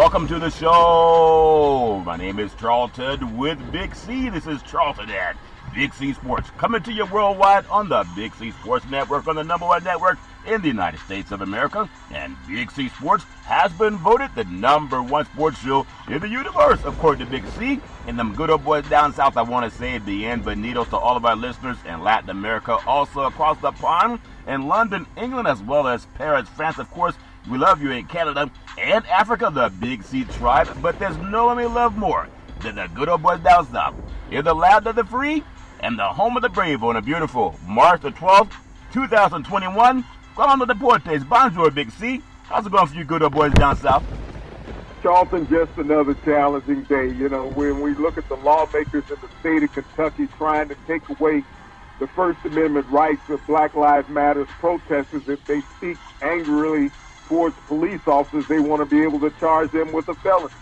welcome to the show. My name is Charlton with Big C. This is Charlton at Big C Sports, coming to you worldwide on the Big C Sports Network, on the #1 network in the United States of America. And Big C Sports has been voted the #1 sports show in the universe, according to Big C. And them good old boys down south, I want to say bienvenidos to all of our listeners in Latin America, also across the pond in London, England, as well as Paris, France, of course. We love you in Canada and Africa, the Big C tribe, but there's no one we love more than the good old boys down south. You're the land of the free and the home of the brave on a beautiful March the 12th, 2021. Come on to the Deportes. Bonjour, Big C. How's it going for you good old boys down south? Charlton, just another challenging day. You know, when we look at the lawmakers in the state of Kentucky trying to take away the First Amendment rights of Black Lives Matter protesters, if they speak angrily towards police officers, they want to be able to charge them with a felony.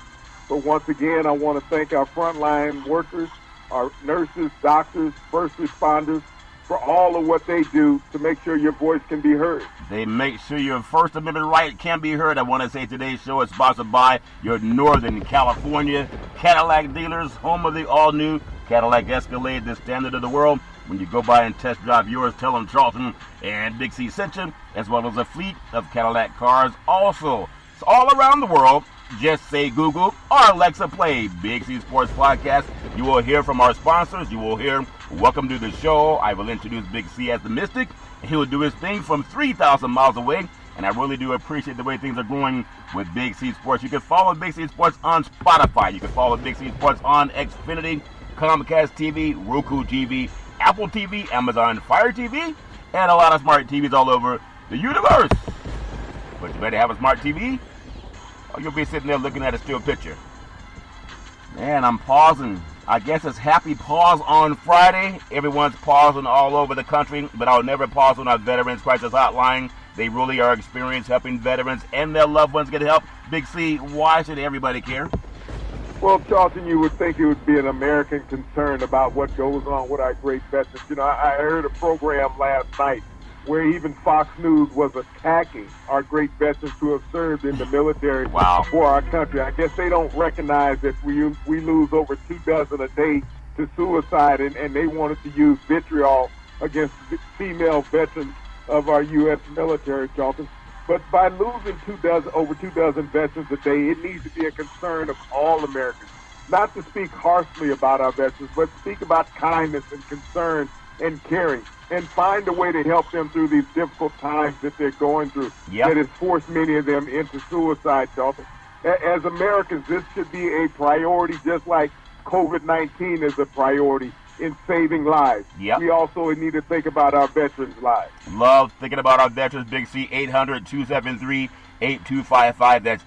But once again, I want to thank our frontline workers, our nurses, doctors, first responders, for all of what they do to make sure your voice can be heard. They make sure your First Amendment right can be heard. I want to say today's show is sponsored by your Northern California Cadillac dealers, home of the all-new Cadillac Escalade, the standard of the world. When you go by and test drive yours, tell them Charlton and Big C sent you, as well as a fleet of Cadillac cars. Also, it's all around the world. Just say Google or Alexa play Big C Sports Podcast. You will hear from our sponsors. You will hear welcome to the show. I will introduce Big C as the Mystic. He will do his thing from 3,000 miles away. And I really do appreciate the way things are going with Big C Sports. You can follow Big C Sports on Spotify. You can follow Big C Sports on Xfinity, Comcast TV, Roku TV, Apple TV, Amazon Fire TV, and a lot of smart TVs all over the universe. But you better have a smart TV, or you'll be sitting there looking at a still picture. Man, I'm pausing. I guess it's happy pause on Friday. Everyone's pausing all over the country, but I'll never pause on our Veterans Crisis Hotline. They really are experienced helping veterans and their loved ones get help. Big C, why should everybody care? Well, Charlton, you would think it would be an American concern about what goes on with our great veterans. You know, I heard a program last night where even Fox News was attacking our great veterans who have served in the military for our country. I guess they don't recognize that we lose over 24 a day to suicide, and they wanted to use vitriol against female veterans of our U.S. military, Charlton. But by losing over 24 veterans a day, it needs to be a concern of all Americans. Not to speak harshly about our veterans, but speak about kindness and concern and caring, and find a way to help them through these difficult times that they're going through. That has forced many of them into suicide, Charlton. As Americans, this should be a priority, just like COVID-19 is a priority in saving lives. We also need to think about our veterans' lives. Love thinking about our veterans, Big C. 800-273-8255. That's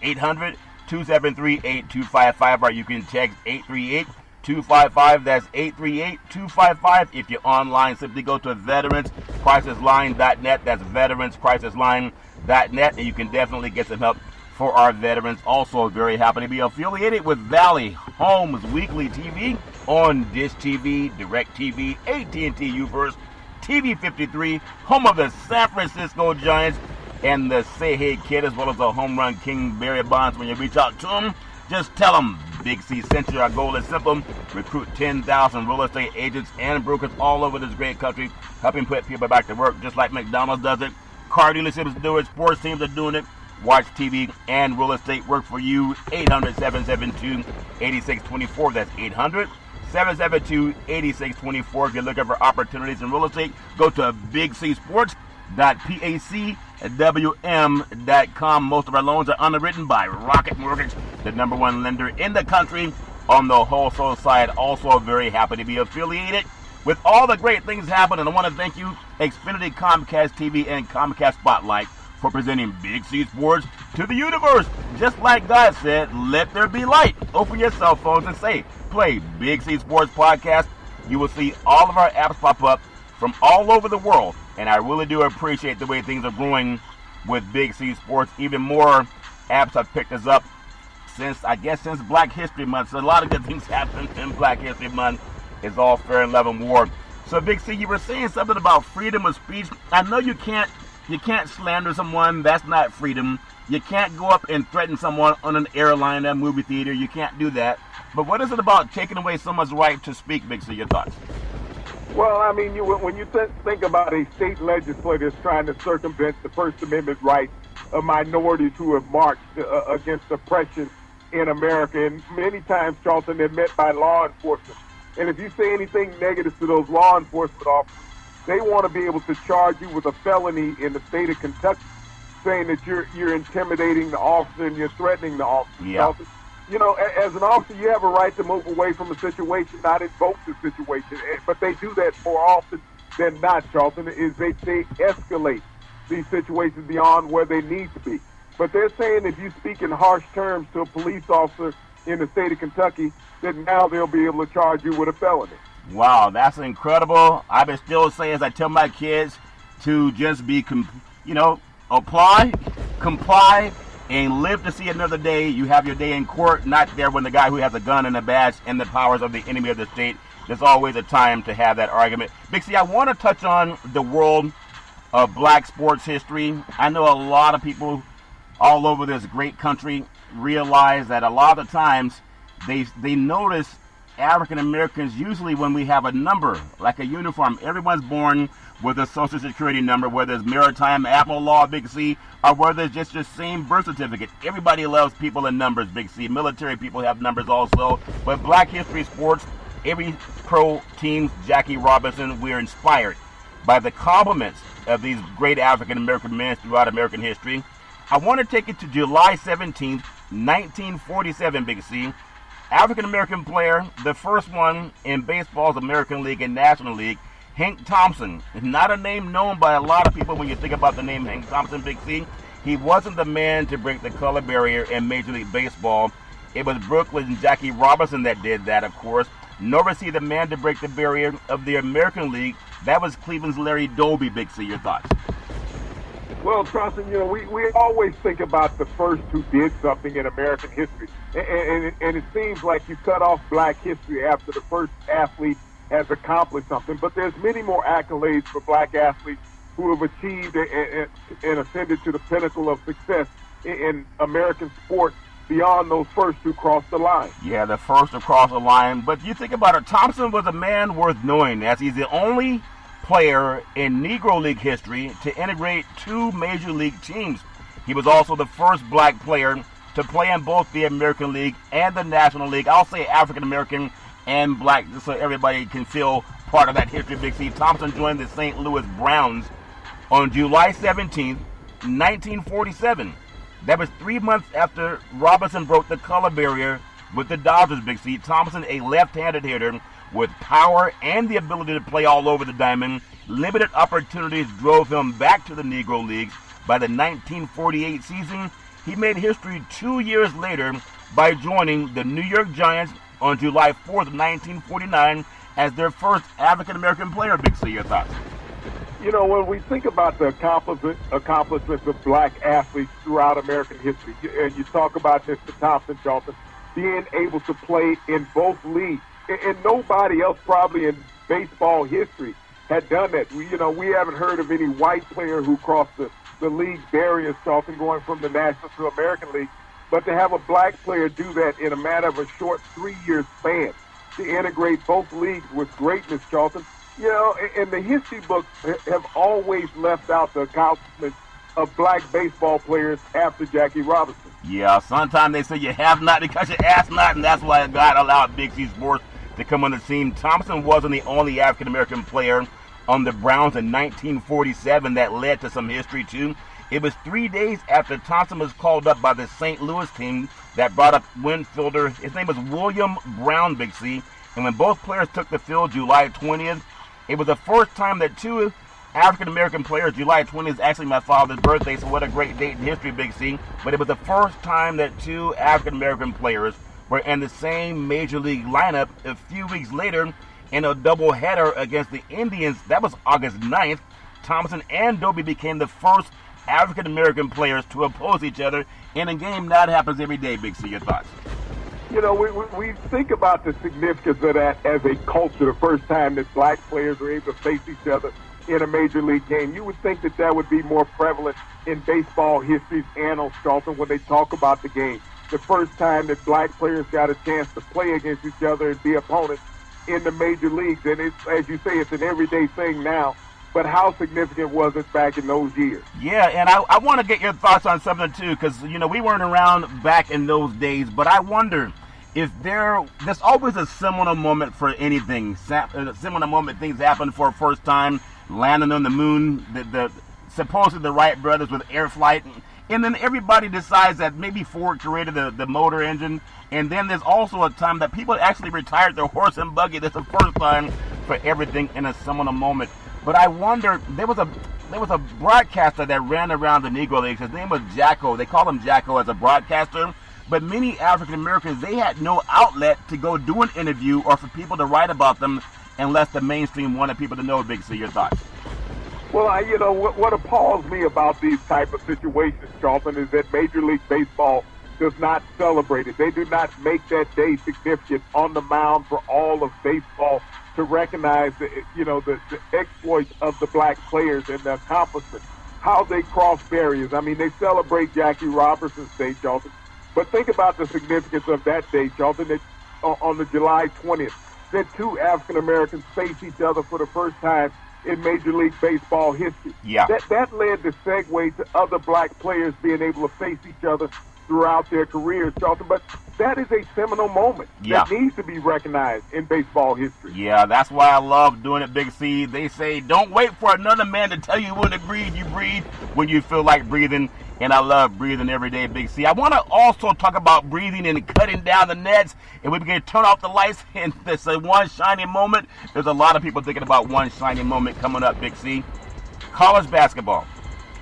800-273-8255. Or you can text 838-255. That's 838-255. If you're online, simply go to veteranscrisisline.net. That's veteranscrisisline.net. And you can definitely get some help for our veterans. Also very happy to be affiliated with Valley Homes Weekly TV on Dish TV, Direct TV, AT&T UVerse, TV 53, home of the San Francisco Giants and the Say Hey Kid, as well as the home run king Barry Bonds. When you reach out to him, just tell him Big C sent you. Our goal is simple: recruit 10,000 real estate agents and brokers all over this great country, helping put people back to work, just like McDonald's does it. Car dealerships do it. Sports teams are doing it. Watch TV and real estate work for you. 800-772-8624. That's 800-772-8624. If you're looking for opportunities in real estate, go to bigcsports.pacwm.com. Most of our loans are underwritten by Rocket Mortgage, the #1 lender in the country on the wholesale side. Also very happy to be affiliated with all the great things happening. I want to thank you, Xfinity, Comcast TV, and Comcast Spotlight, for presenting Big C Sports to the universe. Just like God said, let there be light. Open your cell phones and say, play Big C Sports Podcast. You will see all of our apps pop up from all over the world. And I really do appreciate the way things are growing with Big C Sports. Even more apps have picked us up since Black History Month. So a lot of good things happened in Black History Month. It's all fair and love and war. So Big C, you were saying something about freedom of speech. I know you can't You can't slander someone. That's not freedom. You can't go up and threaten someone on an airline, a movie theater. You can't do that. But what is it about taking away someone's right to speak, Big C? Your thoughts? Well, I mean, when you think about a state legislator trying to circumvent the First Amendment rights of minorities who have marched against oppression in America, and many times, Charlton, they're met by law enforcement. And if you say anything negative to those law enforcement officers, they want to be able to charge you with a felony in the state of Kentucky, saying that you're intimidating the officer and you're threatening the officer. Yeah. You know, as an officer, you have a right to move away from a situation, not invoke the situation. But they do that more often than not, Charlton, is they escalate these situations beyond where they need to be. But they're saying if you speak in harsh terms to a police officer in the state of Kentucky, that now they'll be able to charge you with a felony. Wow, that's incredible. I would still say, as I tell my kids, to just be, apply, comply, and live to see another day. You have your day in court, not there when the guy who has a gun and a badge and the powers of the enemy of the state. There's always a time to have that argument. Big C, I want to touch on the world of black sports history. I know a lot of people all over this great country realize that a lot of the times they notice African Americans usually when we have a number, like a uniform. Everyone's born with a social security number, whether it's maritime, Admiral law, Big C, or whether it's just your same birth certificate. Everybody loves people in numbers, Big C. Military people have numbers also. But black history sports, every pro team, Jackie Robinson, we're inspired by the compliments of these great African American men throughout American history. I want to take it to July 17th, 1947, Big C. African American player, the first one in baseball's American League and National League, Hank Thompson. Is not a name known by a lot of people when you think about the name Hank Thompson, Big C. He wasn't the man to break the color barrier in Major League Baseball. It was Brooklyn and Jackie Robinson that did that, of course. Nor was he the man to break the barrier of the American League. That was Cleveland's Larry Doby, Big C. Your thoughts? Well, Charlton, we always think about the first who did something in American history. And it seems like you cut off black history after the first athlete has accomplished something. But there's many more accolades for black athletes who have achieved and ascended to the pinnacle of success in American sports beyond those first who crossed the line. Yeah, the first to cross the line. But you think about it, Thompson was a man worth knowing, as he's the only player in Negro League history to integrate two major league teams. He was also the first black player to play in both the American League and the National League. I'll say African American and black, so everybody can feel part of that history. Big C. Thompson joined the St. Louis Browns on July 17th, 1947. That was 3 months after Robinson broke the color barrier with the Dodgers, Big C. Thompson, a left-handed hitter with power and the ability to play all over the diamond. Limited opportunities drove him back to the Negro Leagues. By the 1948 season, he made history 2 years later by joining the New York Giants on July 4th, 1949 as their first African-American player. Big C, your thoughts? When we think about the accomplishments of black athletes throughout American history, and you talk about Mr. Thompson, Charlton, being able to play in both leagues, and nobody else probably in baseball history had done that. We haven't heard of any white player who crossed the league barriers, Charlton, going from the National to American League. But to have a black player do that in a matter of a short 3-year span, to integrate both leagues with greatness, Charlton, and the history books have always left out the accomplishments of black baseball players after Jackie Robinson. Yeah, sometimes they say you have not because you ask not, and that's why God allowed Big C Sports to come on the scene. Thompson wasn't the only African-American player on the Browns in 1947 that led to some history, too. It was 3 days after Thompson was called up by the St. Louis team that brought up infielder. His name was William Brown, Big C. And when both players took the field July 20th, it was the first time that two African-American players, July 20th is actually my father's birthday, so what a great date in history, Big C. But it was the first time that two African-American players were in the same major league lineup. A few weeks later, in a doubleheader against the Indians, that was August 9th, Thompson and Doby became the first African-American players to oppose each other in a game. That happens every day, Big C. Your thoughts? We think about the significance of that as a culture, the first time that black players were able to face each other in a major league game. You would think that that would be more prevalent in baseball history's annals, Charlton, when they talk about the game. The first time that black players got a chance to play against each other and be opponents in the major leagues. And it's, as you say, it's an everyday thing now. But how significant was it back in those years? Yeah, and I want to get your thoughts on something, too, because, you know, we weren't around back in those days. But I wonder if there's always a seminal moment for anything. A seminal moment, things happen for a first time, landing on the moon, supposedly the Wright brothers with air flight. And then everybody decides that maybe Ford created the motor engine. And then there's also a time that people actually retired their horse and buggy. That's the first time for everything in a seminal moment. But I wonder, there was a broadcaster that ran around the Negro Leagues. His name was Jacko. They called him Jacko as a broadcaster. But many African Americans, they had no outlet to go do an interview or for people to write about them unless the mainstream wanted people to know. Big C, your thoughts? Well, you know, what appalls me about these type of situations, Charlton, is that Major League Baseball does not celebrate it. They do not make that day significant on the mound for all of baseball to recognize the exploits of the black players and the accomplishments, how they cross barriers. I mean, they celebrate Jackie Robinson's Day, Charlton, but think about the significance of that day, Charlton, that on the July 20th, that two African Americans face each other for the first time in Major League Baseball history. Yeah. That led to segue to other black players being able to face each other throughout their careers, Charlton. But that is a seminal moment that needs to be recognized in baseball history. Yeah, that's why I love doing it, Big C. They say, don't wait for another man to tell you when to breathe. You breathe when you feel like breathing. And I love breathing every day, Big C. I want to also talk about breathing and cutting down the nets. And we can turn off the lights, and there's a one shining moment. There's a lot of people thinking about one shining moment coming up, Big C. College basketball.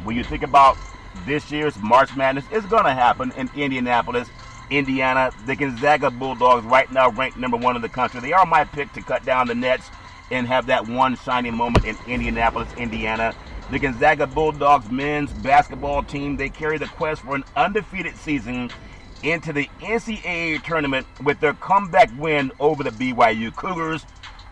When you think about this year's March Madness, it's going to happen in Indianapolis, Indiana. The Gonzaga Bulldogs right now ranked number 1 in the country. They are my pick to cut down the nets and have that one shining moment in Indianapolis, Indiana. The Gonzaga Bulldogs men's basketball team, they carry the quest for an undefeated season into the NCAA tournament with their comeback win over the BYU Cougars.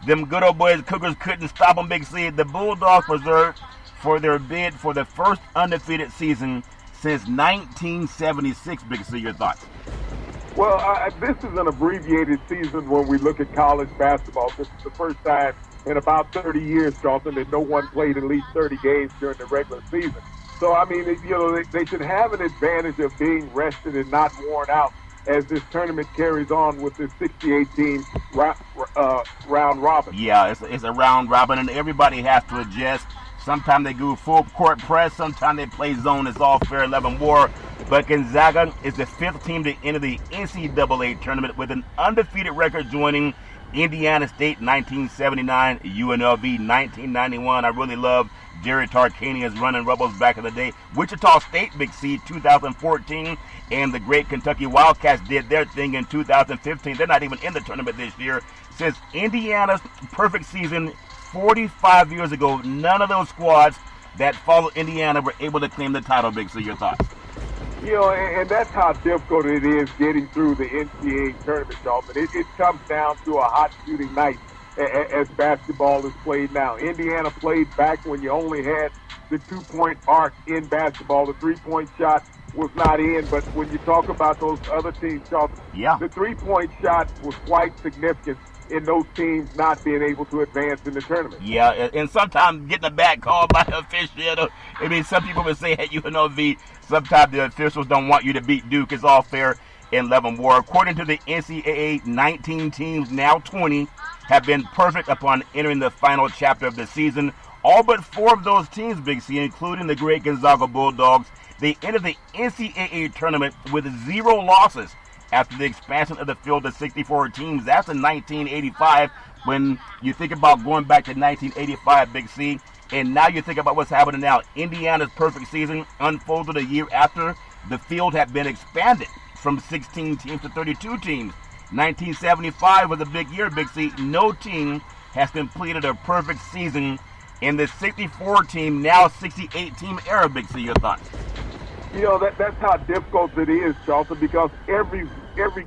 Them good old boys, Cougars, couldn't stop them, Big C. The Bulldogs preserved for their bid for the first undefeated season since 1976, Big C. Your thoughts? Well, this is an abbreviated season when we look at college basketball. This is the first time in about 30 years, Charlton, that no one played at least 30 games during the regular season. So, I mean, they should have an advantage of being rested and not worn out as this tournament carries on with this 68-team round robin. Yeah, it's a round robin, and everybody has to adjust. Sometimes they go full court press. Sometimes they play zone. It's all fair 11 war. But Gonzaga is the 5th team to enter the NCAA tournament with an undefeated record, joining Indiana State 1979, UNLV 1991. I really love Jerry Tarkanian's running Rebels back in the day. Wichita State, Big C, 2014. And the great Kentucky Wildcats did their thing in 2015. They're not even in the tournament this year. Since Indiana's perfect season 45 years ago, none of those squads that followed Indiana were able to claim the title, Big C. Your thoughts? You know, and that's how difficult it is getting through the NCAA tournament, Charlton. It comes down to a hot shooting night as basketball is played now. Indiana played back when you only had the 2-point arc in basketball. The 3-point shot was not in, but when you talk about those other teams, Charlton, the 3-point shot was quite significant in those teams not being able to advance in the tournament. Yeah, and sometimes getting a bad call by the official. I mean, some people would say at UNLV, sometimes the officials don't want you to beat Duke. It's all fair in 11 war. According to the NCAA, 19 teams, now 20, have been perfect upon entering the final chapter of the season. All but 4 of those teams, Big C, including the great Gonzaga Bulldogs, they entered the NCAA tournament with 0 losses after the expansion of the field to 64 teams. That's in 1985. When you think about going back to 1985, Big C, and now you think about what's happening now. Indiana's perfect season unfolded a year after the field had been expanded from 16 teams to 32 teams. 1975 was a big year, Big C. No team has completed a perfect season in the 64-team, now 68-team era, Big C. Your thoughts? You know, that's how difficult it is, Charlton, because every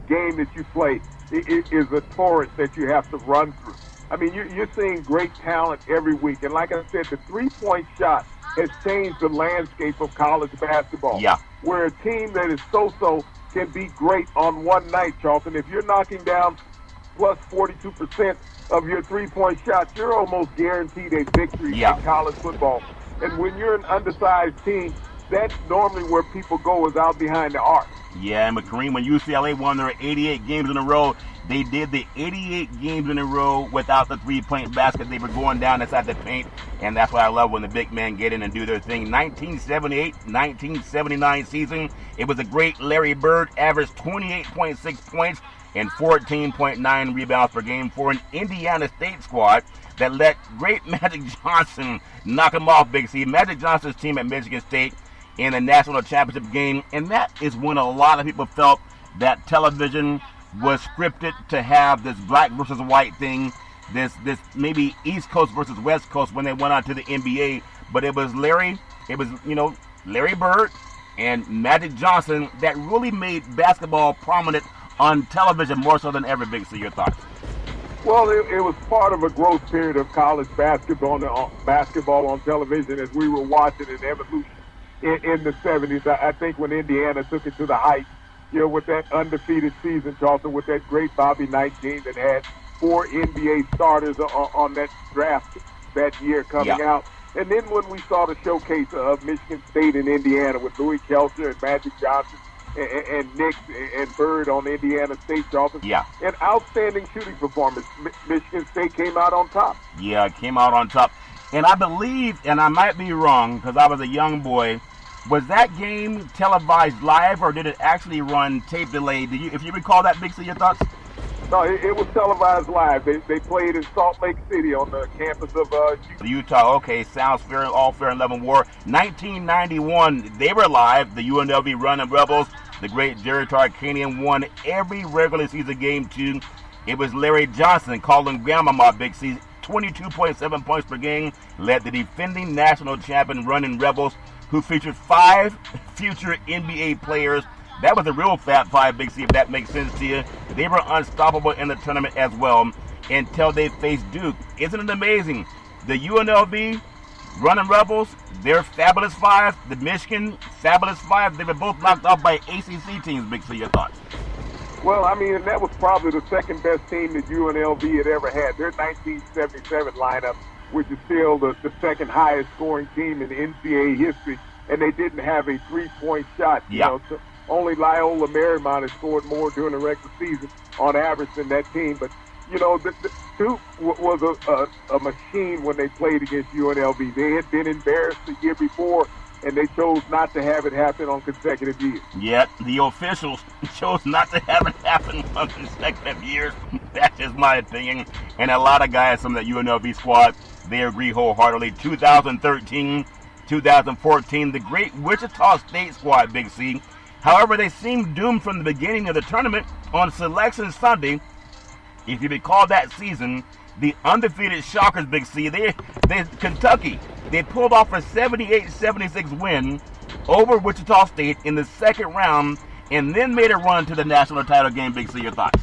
game that you play is a torrent that you have to run through. I mean, you're seeing great talent every week. And like I said, the three-point shot has changed the landscape of college basketball. Yeah. Where a team that is so-so can be great on one night, Charlton. If you're knocking down plus 42% of your three-point shots, you're almost guaranteed a victory in college football. And when you're an undersized team, that's normally where people go, is out behind the arc. Yeah, and Kareem, when UCLA won their 88 games in a row, they did the 88 games in a row without the three-point basket. They were going down inside the paint, and that's why I love when the big men get in and do their thing. 1978-1979 season, it was a great Larry Bird, averaged 28.6 points and 14.9 rebounds per game for an Indiana State squad that let great Magic Johnson knock him off, Big C. Magic Johnson's team at Michigan State in the national championship game, and that is when a lot of people felt that television was scripted to have this black versus white thing, this maybe East Coast versus West Coast when they went on to the NBA. But it was Larry Bird and Magic Johnson that really made basketball prominent on television more so than ever. Big C, your thoughts? Well, it was part of a growth period of college basketball on television as we were watching an evolution in the 70s. I think when Indiana took it to the height, with that undefeated season, Charlton, with that great Bobby Knight team that had 4 NBA starters on that draft that year coming out. And then when we saw the showcase of Michigan State and Indiana with Louis Kelcher and Magic Johnson and Nick and Bird on Indiana State, Charlton. Yeah. An outstanding shooting performance. Michigan State came out on top. Yeah, came out on top. And I believe, and I might be wrong because I was a young boy, was that game televised live or did it actually run tape delayed? If you recall that, Big C, your thoughts? No, it was televised live. They played in Salt Lake City on the campus of Utah. Okay, sounds fair, all fair in love and war. 1991, they were live. The UNLV Running Rebels, the great Jerry Tarkanian, won every regular season game too. It was Larry Johnson calling Grandmama, Big C. 22.7 points per game, led the defending national champion Running Rebels, who featured 5 future NBA players. That was a real Fat Five, Big C, if that makes sense to you. They were unstoppable in the tournament as well until they faced Duke. Isn't it amazing? The UNLV Running Rebels, their Fabulous Five, the Michigan Fabulous Five, they were both knocked off by ACC teams, Big C, your thoughts? Well, I mean, that was probably the second best team that UNLV had ever had. Their 1977 lineup, which is still the second highest scoring team in NCAA history, and they didn't have a three-point shot. Only Loyola Marymount has scored more during the regular season on average than that team. But, the Duke was a machine when they played against UNLV. They had been embarrassed the year before, and they chose not to have it happen on consecutive years. Yet the officials chose not to have it happen on consecutive years. That's just my opinion. And a lot of guys from the UNLV squad, they agree wholeheartedly. 2013, 2014, the great Wichita State squad, Big C. However, they seemed doomed from the beginning of the tournament. On Selection Sunday, if you recall that season, the undefeated Shockers, Big C, they Kentucky, they pulled off a 78-76 win over Wichita State in the second round and then made a run to the national title game. Big C, your thoughts?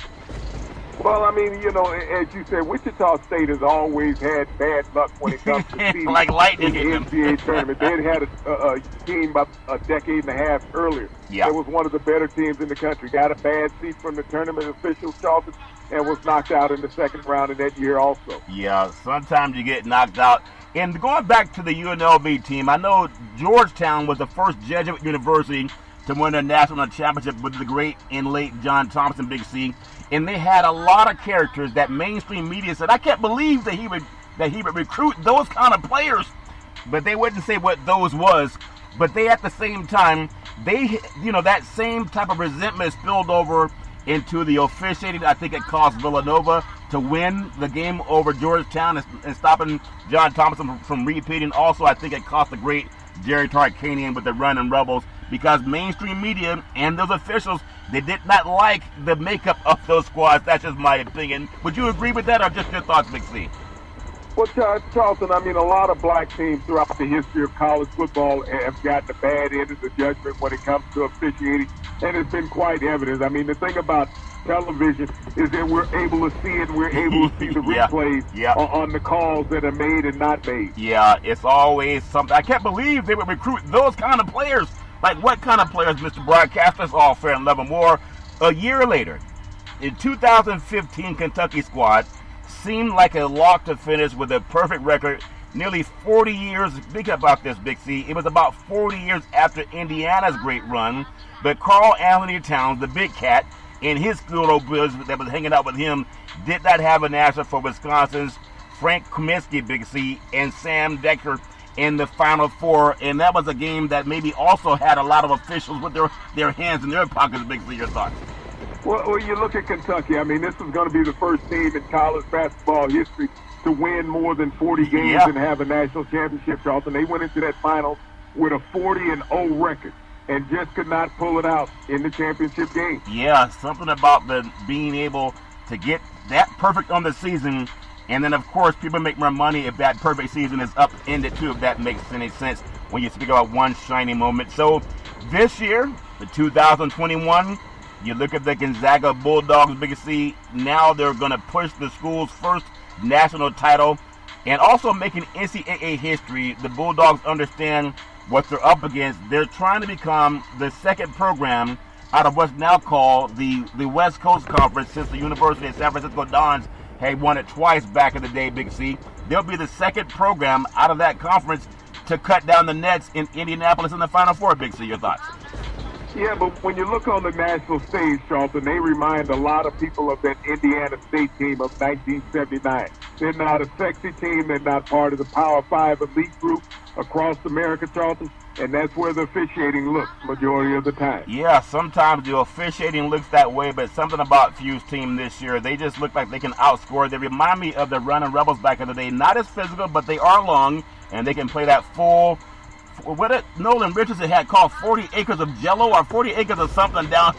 Well, I mean, as you said, Wichita State has always had bad luck when it comes to seeding like lightning in the NCAA tournament. They had a team about a decade and a half earlier. Yeah. It was one of the better teams in the country. Got a bad seat from the tournament officials, Charlton, and was knocked out in the second round in that year also. Yeah, sometimes you get knocked out. And going back to the UNLV team, I know Georgetown was the first Jesuit university to win a national championship with the great and late John Thompson, Big C. And they had a lot of characters that mainstream media said, I can't believe that he would recruit those kind of players. But they wouldn't say what those was. But they, at the same time, that same type of resentment spilled over into the officiating. I think it cost Villanova to win the game over Georgetown and stopping John Thompson from repeating. Also, I think it cost the great Jerry Tarkanian with the Running Rebels, because mainstream media and those officials, they did not like the makeup of those squads. That's just my opinion. Would you agree with that, or just your thoughts, Big C? Well, Charlton, I mean, a lot of black teams throughout the history of college football have gotten a bad end of the judgment when it comes to officiating, and it's been quite evident. I mean, the thing about television is that we're able to see it and we're able to see the replays on the calls that are made and not made. Yeah, it's always something. I can't believe they would recruit those kind of players. Like what kind of players, Mr. Broadcaster? It's all fair and love and more. A year later, in 2015 Kentucky squad seemed like a lock to finish with a perfect record. Nearly 40 years, think about this, Big C. It was about 40 years after Indiana's great run, but Carl Anthony Towns, the big cat, and his little boys that was hanging out with him did not have an answer for Wisconsin's Frank Kaminsky, Big C, and Sam Decker in the Final Four, and that was a game that maybe also had a lot of officials with their hands in their pockets, Big C. Your thoughts? Well, you look at Kentucky. I mean, this is going to be the first team in college basketball history to win more than 40 games and have a national championship, Charlton. They went into that final with a 40-0 record and just could not pull it out in the championship game. Yeah, something about the being able to get that perfect on the season, and then, of course, people make more money if that perfect season is upended, too, if that makes any sense when you speak about one shining moment. So this year, the 2021, you look at the Gonzaga Bulldogs, Big C, now they're going to push the school's first national title and also making NCAA history. The Bulldogs understand what they're up against. They're trying to become the second program out of what's now called the West Coast Conference, since the University of San Francisco Dons had won it twice back in the day, Big C. They'll be the second program out of that conference to cut down the nets in Indianapolis in the Final Four, Big C. Your thoughts? Yeah, but when you look on the national stage, Charlton, they remind a lot of people of that Indiana State team of 1979. They're not a sexy team. They're not part of the Power 5 elite group across America, Charlton, and that's where the officiating looks majority of the time. Yeah, sometimes the officiating looks that way, but something about Few's team this year, they just look like they can outscore. They remind me of the Running Rebels back in the day. Not as physical, but they are long, and they can play that full. What Nolan Richardson had called 40 acres of jello or 40 acres of something down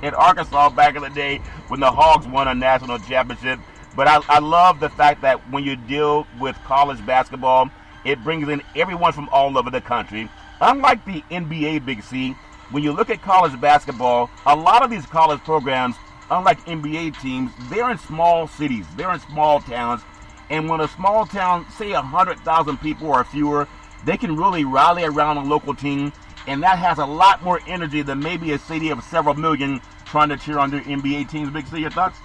in Arkansas back in the day when the Hogs won a national championship. But I love the fact that when you deal with college basketball, it brings in everyone from all over the country. Unlike the NBA, Big C, when you look at college basketball, a lot of these college programs, unlike NBA teams, they're in small cities. They're in small towns. And when a small town, say 100,000 people or fewer, they can really rally around a local team, and that has a lot more energy than maybe a city of several million trying to cheer on their NBA teams. Big C, your thoughts?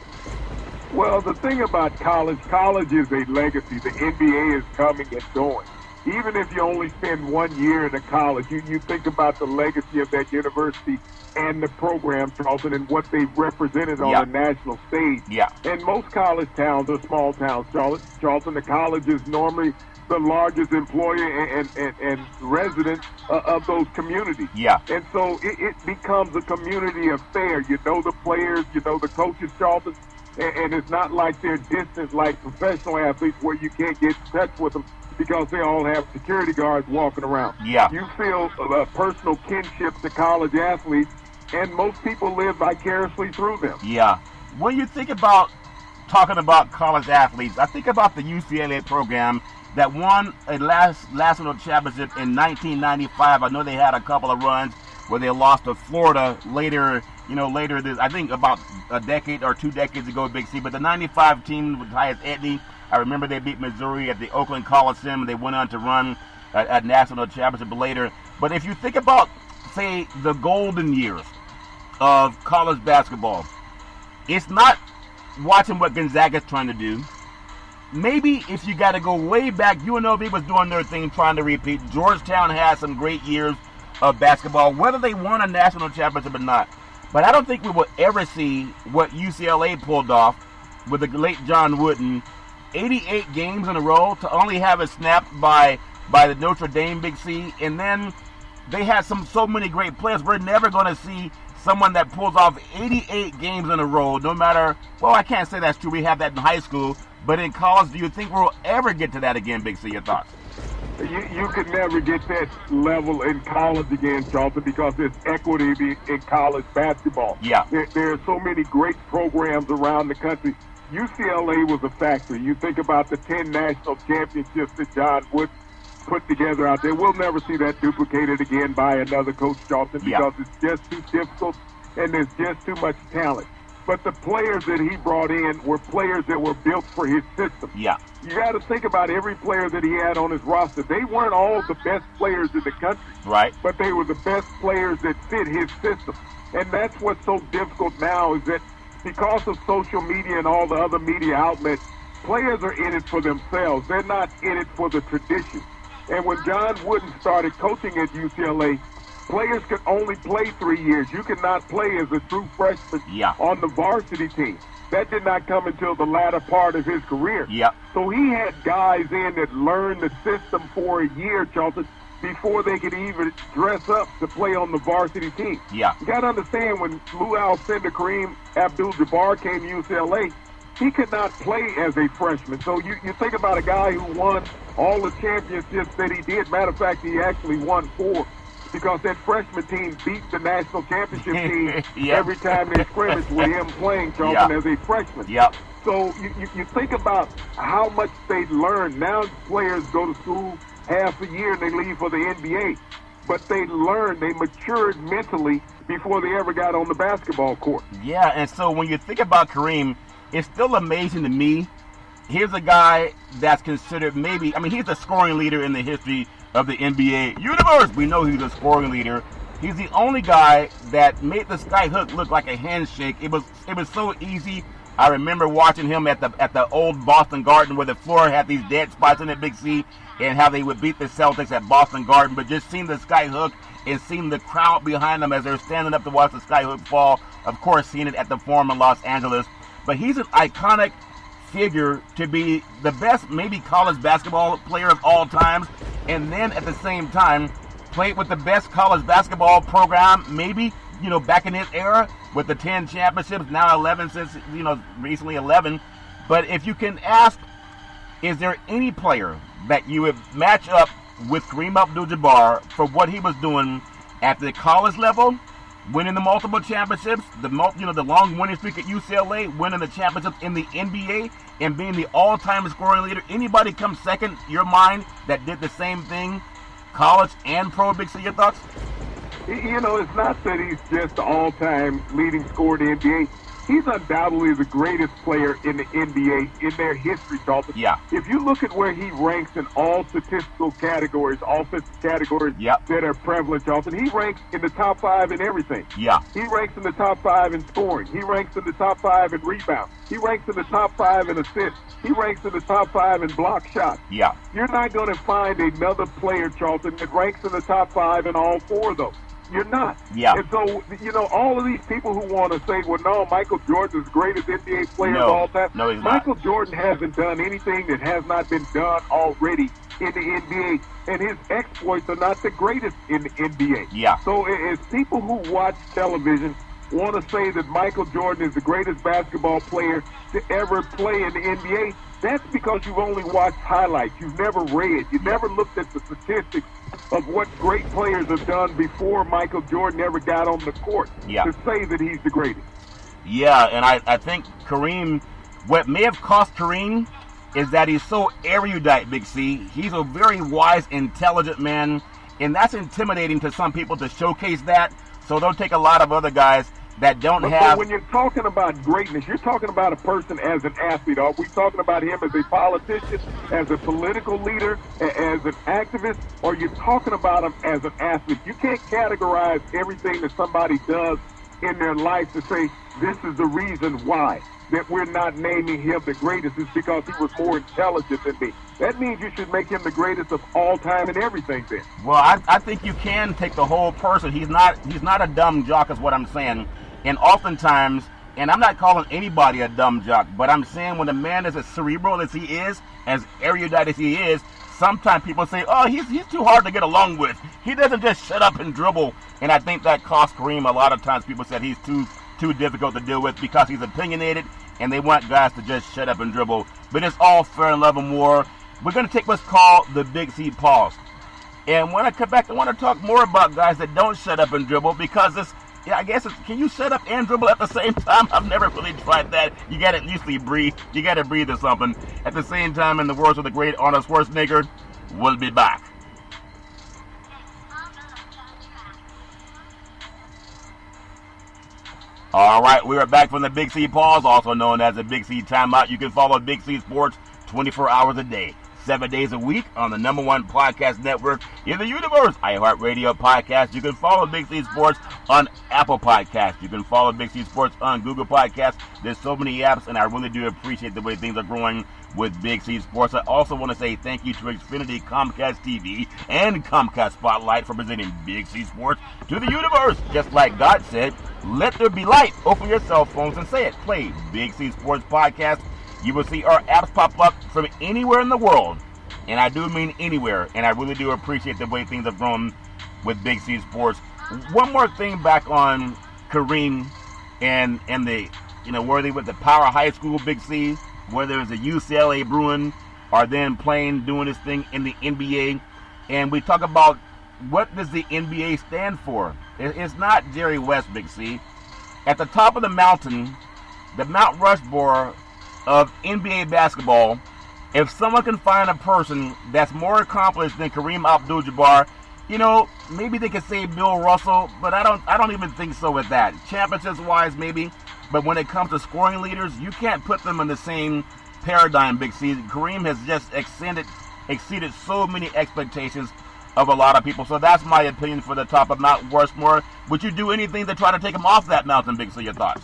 Well, the thing about college is a legacy. The NBA is coming and going. Even if you only spend 1 year in a college, you think about the legacy of that university and the program, Charlton, and what they've represented on the national stage. Yeah. And most college towns are small towns, Charlton. The college is normally the largest employer and resident of those communities. Yeah. And so it becomes a community affair. You know the players, you know the coaches, Charlton, and it's not like they're distant like professional athletes where you can't get in touch with them because they all have security guards walking around. Yeah. You feel a personal kinship to college athletes, and most people live vicariously through them. Yeah. When you think about talking about college athletes, I think about the UCLA program that won a national championship in 1995. I know they had a couple of runs where they lost to Florida later this, I think about a decade or 2 decades ago, Big C. But the 95 team with Tyus Edney, I remember they beat Missouri at the Oakland Coliseum. They went on to run a national championship later. But if you think about, say, the golden years of college basketball, it's not watching what Gonzaga's trying to do. Maybe if you got to go way back, UNLV was doing their thing trying to repeat. Georgetown had some great years of basketball, whether they won a national championship or not. But I don't think we will ever see what UCLA pulled off with the late John Wooden. 88 games in a row to only have it snapped by the Notre Dame, Big C. And then they had so many great players. We're never going to see someone that pulls off 88 games in a row, no matter, well, I can't say that's true. We have that in high school. But in college, do you think we'll ever get to that again, Big C? Your thoughts? You could never get that level in college again, Charlton, because there's equity in college basketball. Yeah. There are so many great programs around the country. UCLA was a factory. You think about the 10 national championships that John Wood put together out there. We'll never see that duplicated again by another coach, Charlton, because it's just too difficult and there's just too much talent. but the players that he brought in were players that were built for his system. Yeah. You got to think about every player that he had on his roster. They weren't all the best players in the country, Right. but they were the best players that fit his system. And that's what's so difficult now is that because of social media and all the other media outlets, players are in it for themselves. They're not in it for the tradition. And when John Wooden started coaching at UCLA, players could only play 3 years. You could not play as a true freshman Yeah. on the varsity team. That did not come until the latter part of his career. Yep. So he had guys in that learned the system for a year, Charlton, before they could even dress up to play on the varsity team. Yeah. You got to understand, when Lou Alcindor, Kareem Abdul-Jabbar came to UCLA, he could not play as a freshman. So you think about a guy who won all the championships that he did. Matter of fact, he actually won 4 because that freshman team beat the national championship team Yep. every time they scrimmaged with him playing, Charlton, Yeah. as a freshman. Yep. So you think about how much they learn. Now players go to school half a year and they leave for the NBA. But they learned, they matured mentally before they ever got on the basketball court. Yeah, and so when you think about Kareem, it's still amazing to me. Here's a guy that's considered maybe, I mean, he's the scoring leader in the history of the NBA universe. We know he's a scoring leader. He's the only guy that made the sky hook look like a handshake. It was so easy. I remember watching him at the old Boston Garden where the floor had these dead spots in it, Big C, and how they would beat the Celtics at Boston Garden. But just seeing the sky hook and seeing the crowd behind them as they're standing up to watch the sky hook fall. Of course, seeing it at the Forum in Los Angeles. But he's an iconic figure to be the best maybe college basketball player of all times, and then at the same time played with the best college basketball program maybe, back in his era with the 10 championships, now 11 since, recently 11. But if you can ask, is there any player that you would match up with Kareem Abdul-Jabbar for what he was doing at the college level, winning the multiple championships, the long winning streak at UCLA, winning the championships in the NBA, and being the all-time scoring leader? Anybody come second, your mind, that did the same thing, college and pro? Big C, your thoughts? It's not that he's just the all-time leading scorer in the NBA. He's undoubtedly the greatest player in the NBA in their history, Dalton. Yeah. If you look at where he ranks in all statistical categories, offensive categories Yep. that are prevalent, Dalton, he ranks in the top 5 in everything. Yeah. He ranks in the top 5 in scoring. He ranks in the top 5 in rebounds. He ranks in the top 5 in assists. He ranks in the top 5 in block shots. Yeah. You're not going to find another player, Charlton, that ranks in the top 5 in all 4 of those. You're not. Yeah. And so, all of these people who want to say, well, no, Michael Jordan's the greatest NBA player of all time. No, he's Michael not. Jordan hasn't done anything that has not been done already in the NBA, and his exploits are not the greatest in the NBA. Yeah. So as people who watch television want to say that Michael Jordan is the greatest basketball player to ever play in the NBA, that's because you've only watched highlights. You've never read. You've never looked at the statistics of what great players have done before Michael Jordan ever got on the court to say that he's the greatest. Yeah, and I think Kareem, what may have cost Kareem is that he's so erudite, Big C. He's a very wise, intelligent man, and that's intimidating to some people to showcase that. So they'll take a lot of other guys that don't But have... when you're talking about greatness, you're talking about a person as an athlete. Are we talking about him as a politician, as a political leader, as an activist, or you're talking about him as an athlete? You can't categorize everything that somebody does in their life to say, this is the reason why that we're not naming him the greatest is because he was more intelligent than me. That means you should make him the greatest of all time and everything then. Well, I think you can take the whole person. He's not a dumb jock is what I'm saying. And oftentimes, and I'm not calling anybody a dumb jock, but I'm saying when a man is as cerebral as he is, as erudite as he is, sometimes people say, oh, he's too hard to get along with. He doesn't just shut up and dribble. And I think that cost Kareem a lot of times. People said he's too difficult to deal with because he's opinionated, and they want guys to just shut up and dribble. But it's all fair and love and war. We're going to take what's called the Big C pause. And when I come back, I want to talk more about guys that don't shut up and dribble because can you shut up and dribble at the same time? I've never really tried that. You got to at least breathe. You got to breathe or something. At the same time, in the words of the great Arnold Schwarzenegger, we'll be back. All right, we are back from the Big C Pause, also known as the Big C Timeout. You can follow Big C Sports 24 hours a day, 7 days a week on the #1 podcast network in the universe, iHeartRadio Podcast. You can follow Big C Sports on Apple Podcasts. You can follow Big C Sports on Google Podcasts. There's so many apps, and I really do appreciate the way things are growing with Big C Sports. I also want to say thank you to Xfinity, Comcast TV, and Comcast Spotlight for presenting Big C Sports to the universe. Just like God said, let there be light. Open your cell phones and say it. Play Big C Sports Podcast. You will see our apps pop up from anywhere in the world. And I do mean anywhere. And I really do appreciate the way things have grown with Big C Sports. One more thing back on Kareem and the, where they went to Power High School, Big C, whether it was a UCLA Bruin or then doing this thing in the NBA. And we talk about what does the NBA stand for. It's not Jerry West, Big C. At the top of the mountain, the Mount Rushmore of NBA basketball, if someone can find a person that's more accomplished than Kareem Abdul-Jabbar, maybe they could say Bill Russell, but I don't even think so with that. Championships-wise, maybe, but when it comes to scoring leaders, you can't put them in the same paradigm, Big C. Kareem has just exceeded so many expectations of a lot of people. So that's my opinion for the top of Mount Rushmore. Would you do anything to try to take him off that mountain, Big C? Your thoughts?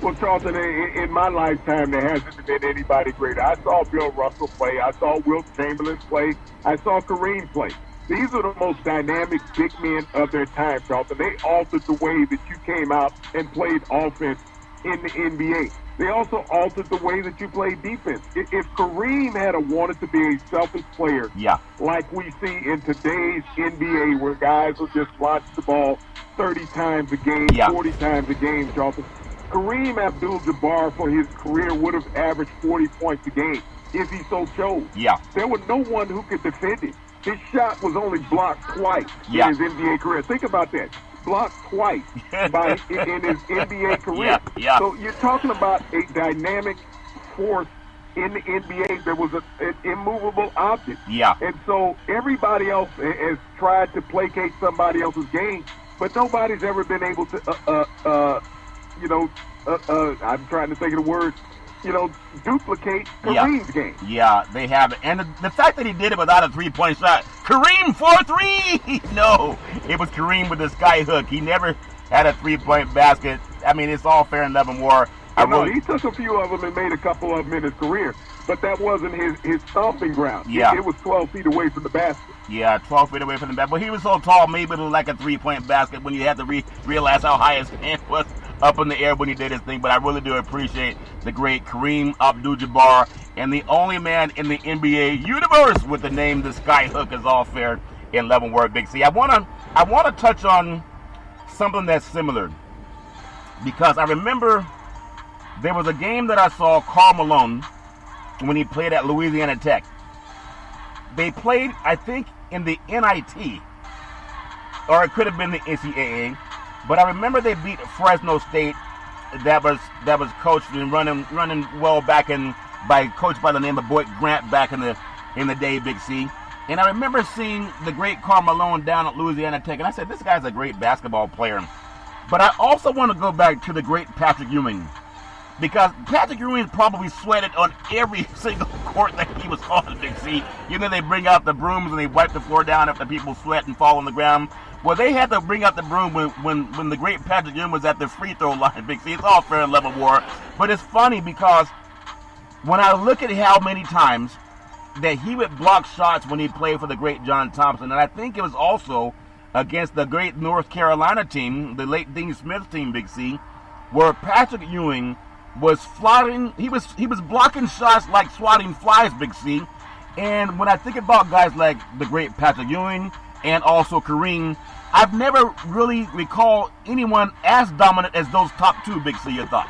Well, Charlton, in my lifetime, there hasn't been anybody greater. I saw Bill Russell play. I saw Wilt Chamberlain play. I saw Kareem play. These are the most dynamic big men of their time, Charlton. They altered the way that you came out and played offense in the NBA. They also altered the way that you played defense. If Kareem had wanted to be a selfish player, like we see in today's NBA, where guys will just launch the ball 30 times a game, 40 times a game, Charlton, Kareem Abdul-Jabbar for his career would have averaged 40 points a game if he so chose. There was no one who could defend him. His shot was only blocked twice in his NBA career. Think about that. Blocked twice in his NBA career. So you're talking about a dynamic force in the NBA that was an immovable object. And so everybody else has tried to placate somebody else's game, but nobody's ever been able to I'm trying to think of the word, duplicate Kareem's game. They have it. And the fact that he did it without a three-point shot, Kareem 4-3! No, it was Kareem with the sky hook. He never had a three-point basket. I mean, it's all fair and love and war. He took a few of them and made a couple of them in his career, but that wasn't his stomping ground. It was 12 feet away from the basket. 12 feet away from the basket. But he was so tall, maybe it was like a three-point basket when you had to realize how high his hand was up in the air when he did his thing. But I really do appreciate the great Kareem Abdul-Jabbar, and the only man in the NBA universe with the name the sky hook is all fair in love and war, Big C. I want to touch on something that's similar, because I remember there was a game that I saw Karl Malone when he played at Louisiana Tech. They played, I think, in the NIT, or it could have been the NCAA, but I remember they beat Fresno State. That was coached and running well coached by the name of Boyd Grant back in the day, Big C. And I remember seeing the great Karl Malone down at Louisiana Tech, and I said, this guy's a great basketball player. But I also want to go back to the great Patrick Ewing, because Patrick Ewing probably sweated on every single court that he was on, Big C. They bring out the brooms and they wipe the floor down after people sweat and fall on the ground. Well, they had to bring out the broom when the great Patrick Ewing was at the free throw line, Big C. It's all fair and level war. But it's funny because when I look at how many times that he would block shots when he played for the great John Thompson, and I think it was also against the great North Carolina team, the late Dean Smith team, Big C, where Patrick Ewing was swatting, he was blocking shots like swatting flies, Big C. And when I think about guys like the great Patrick Ewing and also Kareem, I've never really recalled anyone as dominant as those top two, Big C. Your thoughts?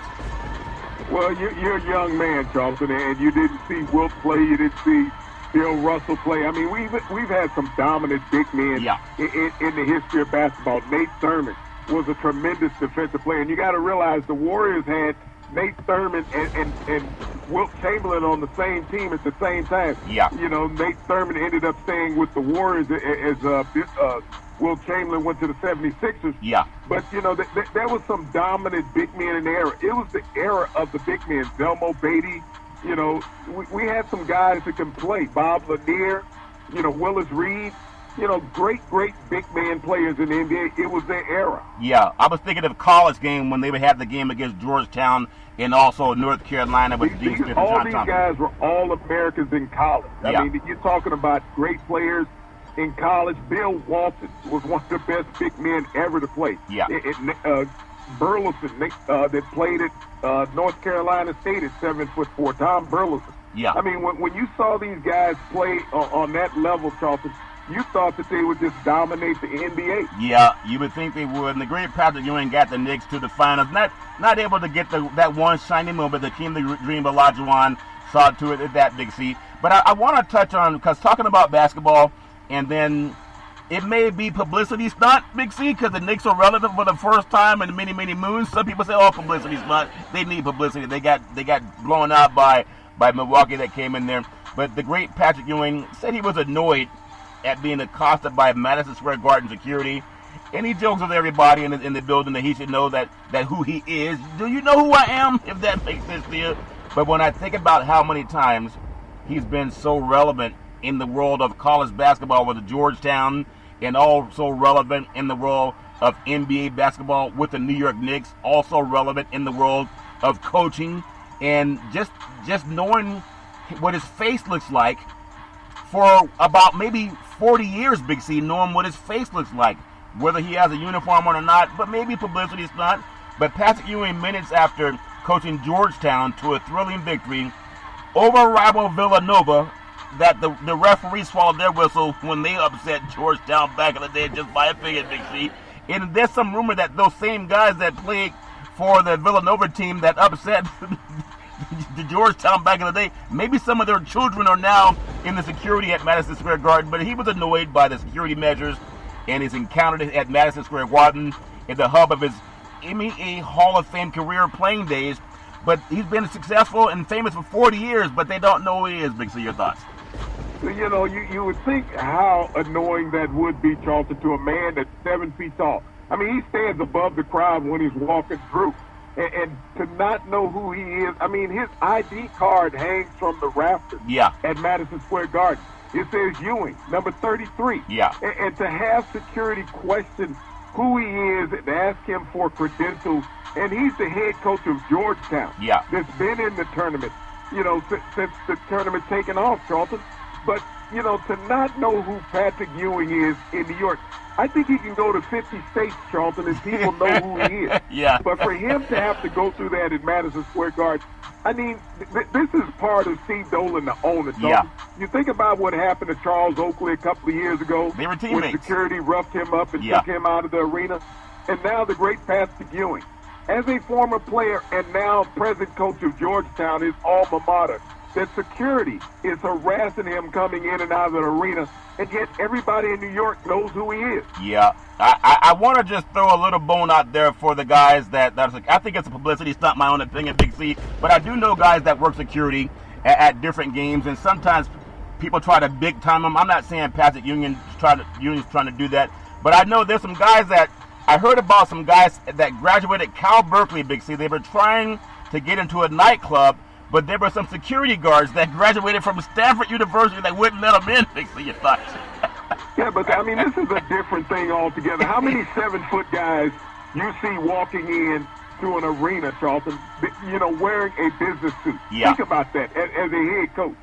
Well, you're a young man, Charlton, and you didn't see Wilt play, you didn't see Bill Russell play. I mean, we've had some dominant big men in the history of basketball. Nate Thurman was a tremendous defensive player, and you got to realize the Warriors had Nate Thurman and Wilt Chamberlain on the same team at the same time. Nate Thurman ended up staying with the Warriors as Will Chamberlain went to the 76ers. Yeah. But, you know, there was some dominant big men in the era. It was the era of the big men. Delmo Beatty, you know, we had some guys that can play. Bob Lanier, you know, Willis Reed. You know, great big man players in the NBA. It was their era. Yeah, I was thinking of college game when they would have the game against Georgetown and also North Carolina with Dean Smith and all John these Thompson. guys were all Americans in college. I mean, you're talking about great players in college. Bill Walton was one of the best big men ever to play. Yeah. Burleson, that played at North Carolina State at 7'4", Tom Burleson. Yeah. I mean, when you saw these guys play on that level, Charlton, you thought that they would just dominate the NBA. Yeah, you would think they would. And the great Patrick Ewing got the Knicks to the finals. Not able to get that one shiny moment. The team, the dream of Olajuwon, saw to it at that, Big C. But I want to touch on, because talking about basketball, and then it may be publicity stunt, Big C, because the Knicks are relevant for the first time in many, many moons. Some people say, oh, publicity stunt. They need publicity. They got blown out by Milwaukee that came in there. But the great Patrick Ewing said he was annoyed at being accosted by Madison Square Garden security. And he jokes with everybody in the building that he should know that who he is. Do you know who I am? If that makes sense to you. But when I think about how many times he's been so relevant in the world of college basketball with Georgetown, and also relevant in the world of NBA basketball with the New York Knicks, also relevant in the world of coaching, and just knowing what his face looks like for about maybe 40 years, Big C, knowing what his face looks like, whether he has a uniform on or not, but maybe publicity is not. But Patrick Ewing, minutes after coaching Georgetown to a thrilling victory over rival Villanova, that the referee swallowed their whistle when they upset Georgetown back in the day just by a finger, Big C. And there's some rumor that those same guys that played for the Villanova team that upset the Georgetown back in the day, maybe some of their children are now in the security at Madison Square Garden. But he was annoyed by the security measures and his encounter at Madison Square Garden in the hub of his NBA Hall of Fame career playing days. But he's been successful and famous for 40 years, but they don't know who he is, Big C. Your thoughts? You know, you would think how annoying that would be, Charlton, to a man that's 7 feet tall. I mean, he stands above the crowd when he's walking through. And to not know who he is, I mean, his ID card hangs from the rafters at Madison Square Garden. It says Ewing, number 33. Yeah. And to have security question who he is and ask him for credentials, and he's the head coach of Georgetown that's been in the tournament, you know, since the tournament taken off, Charlton. But, you know, to not know who Patrick Ewing is in New York, I think he can go to 50 states, Charlton, and people know who he is. But for him to have to go through that at Madison Square Garden, I mean, this is part of Steve Dolan, the owner. You think about what happened to Charles Oakley a couple of years ago. They were teammates. When security roughed him up and took him out of the arena. And now the great Patrick Ewing, as a former player and now present coach of Georgetown, his alma mater, that security is harassing him coming in and out of the arena, and yet everybody in New York knows who he is. Yeah. I want to just throw a little bone out there for the guys that's like, I think it's a publicity. It's not my own opinion, Big C, but I do know guys that work security at different games, and sometimes people try to big time them. I'm not saying Patrick Ewing's trying to do that, but I know there's some guys that I heard about, some guys that graduated Cal Berkeley, Big C. They were trying to get into a nightclub, but there were some security guards that graduated from Stanford University that wouldn't let them in, Big C. Your thoughts? Yeah, but I mean, this is a different thing altogether. How many 7-foot guys you see walking in to an arena, Charlton, you know, wearing a business suit? Think about that as a head coach.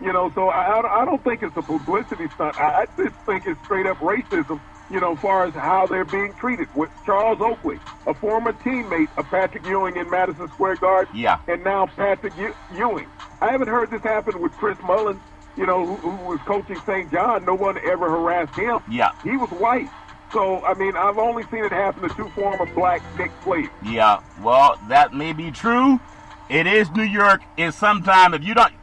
You know, so I don't think it's a publicity stunt. I just think it's straight up racism, you know, as far as how they're being treated. With Charles Oakley, a former teammate of Patrick Ewing in Madison Square Garden, and now Patrick Ewing. I haven't heard this happen with Chris Mullins, you know, who was coaching St. John. No one ever harassed him. He was white. So, I mean, I've only seen it happen to 2 former black Knicks players. Yeah, well, that may be true. It is New York. And sometimes if you don't...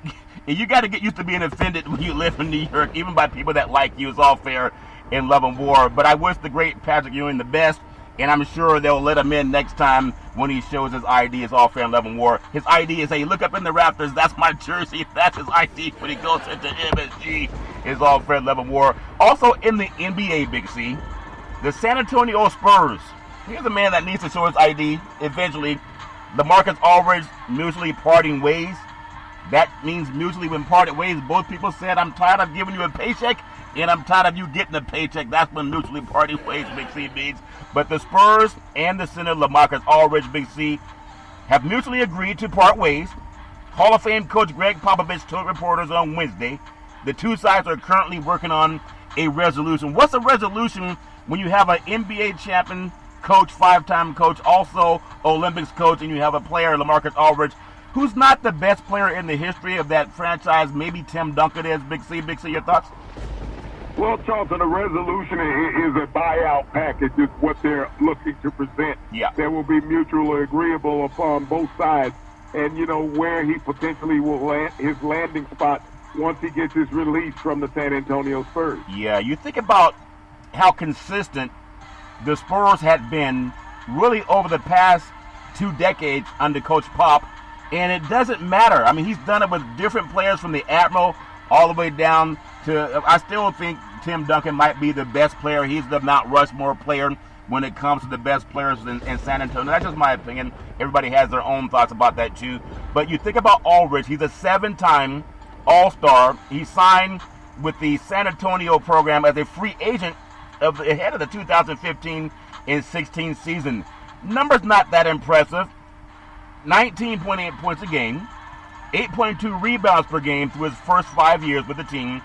You got to get used to being offended when you live in New York, even by people that like you. It's all fair in love and war. But I wish the great Patrick Ewing the best, and I'm sure they'll let him in next time when he shows his ID. It's all fair in love and war. His ID is, hey, look up in the rafters. That's my jersey. That's his ID when he goes into MSG. It's all fair in love and war. Also in the NBA, Big C, The San Antonio Spurs. Here's a man that needs to show his ID eventually. LaMarcus Aldridge mutually parting ways. That means mutually when parted ways, both people said, I'm tired of giving you a paycheck and I'm tired of you getting a paycheck. That's when mutually parting ways, Big C means. But the Spurs and the center, LaMarcus Aldridge, Big C, have mutually agreed to part ways. Hall of Fame coach Greg Popovich told reporters on Wednesday the two sides are currently working on a resolution. What's a resolution when you have an NBA champion coach, five-time coach, also Olympics coach, and you have a player, LaMarcus Aldridge, who's not the best player in the history of that franchise? Maybe Tim Duncan is. Big C, your thoughts? Well, Charlton, a resolution is a buyout package, is what they're looking to present. Yeah. That will be mutually agreeable upon both sides. And, where he potentially will land, his landing spot once he gets his release from the San Antonio Spurs. Yeah, you think about how consistent the Spurs had been really over the past 2 decades under Coach Pop, and it doesn't matter. I mean, he's done it with different players from the Admiral all the way down to, I still think Tim Duncan might be the best player. He's the Mount Rushmore player when it comes to the best players in San Antonio. That's just my opinion. Everybody has their own thoughts about that too. But you think about Aldridge. He's a 7-time All-Star. He signed with the San Antonio program as a free agent ahead of the 2015 and 16 season. Numbers not that impressive. 19.8 points a game, 8.2 rebounds per game through his first 5 years with the team.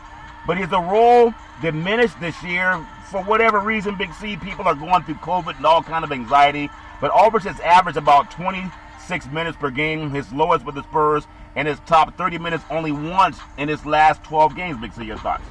But his role diminished this year for whatever reason. Big C, people are going through COVID and all kind of anxiety. But Aldridge has averaged about 26 minutes per game, his lowest with the Spurs, and his top 30 minutes only once in his last 12 games. Big C, your thoughts?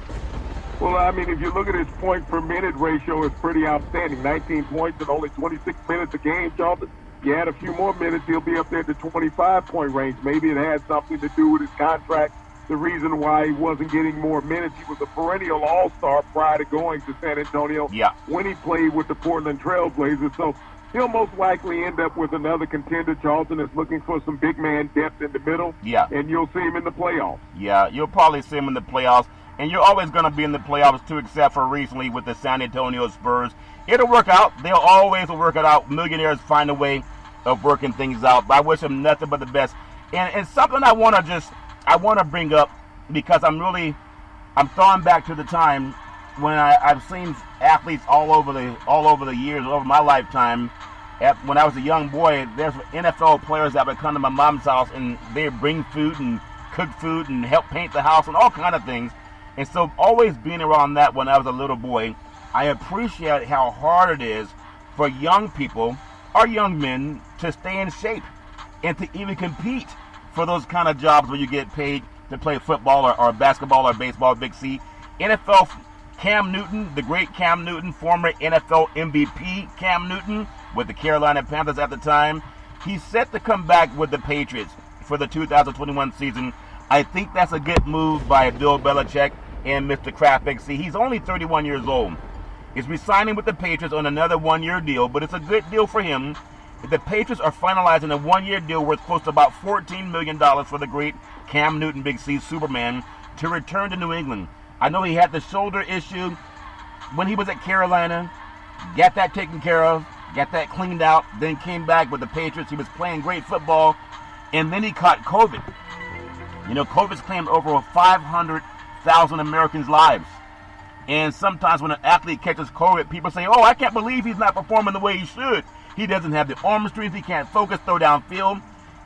Well, I mean, if you look at his point per minute ratio, it's pretty outstanding. 19 points in only 26 minutes a game, Charlton. You add a few more minutes, he'll be up there at the 25-point range. Maybe it had something to do with his contract. The reason why he wasn't getting more minutes, he was a perennial all-star prior to going to San Antonio when he played with the Portland Trail Blazers. So he'll most likely end up with another contender. Charlton is looking for some big man depth in the middle. Yeah. And you'll see him in the playoffs. Yeah, you'll probably see him in the playoffs. And you're always going to be in the playoffs too, except for recently with the San Antonio Spurs. It'll work out. They'll always work it out. Millionaires find a way of working things out. But I wish him nothing but the best. And something I want to bring up, because I'm throwing back to the time when I've seen athletes all over the years, over my lifetime. When I was a young boy, there's NFL players that would come to my mom's house and they bring food and cook food and help paint the house and all kind of things. And so always being around that when I was a little boy, I appreciate how hard it is for young people or young men to stay in shape and to even compete for those kind of jobs where you get paid to play football or basketball or baseball. Big C. NFL Cam Newton, the great Cam Newton, former NFL MVP Cam Newton with the Carolina Panthers at the time, he's set to come back with the Patriots for the 2021 season. I think that's a good move by Bill Belichick and Mr. Kraft. Big C. He's only 31 years old. He's resigning with the Patriots on another one-year deal, but it's a good deal for him. The Patriots are finalizing a one-year deal worth close to about $14 million for the great Cam Newton, Big C, Superman, to return to New England. I know he had the shoulder issue when he was at Carolina, got that taken care of, got that cleaned out, then came back with the Patriots. He was playing great football, and then he caught COVID. COVID's claimed over 500,000 Americans' lives. And sometimes when an athlete catches COVID, people say, oh, I can't believe he's not performing the way he should. He doesn't have the arm strength. He can't focus, throw downfield.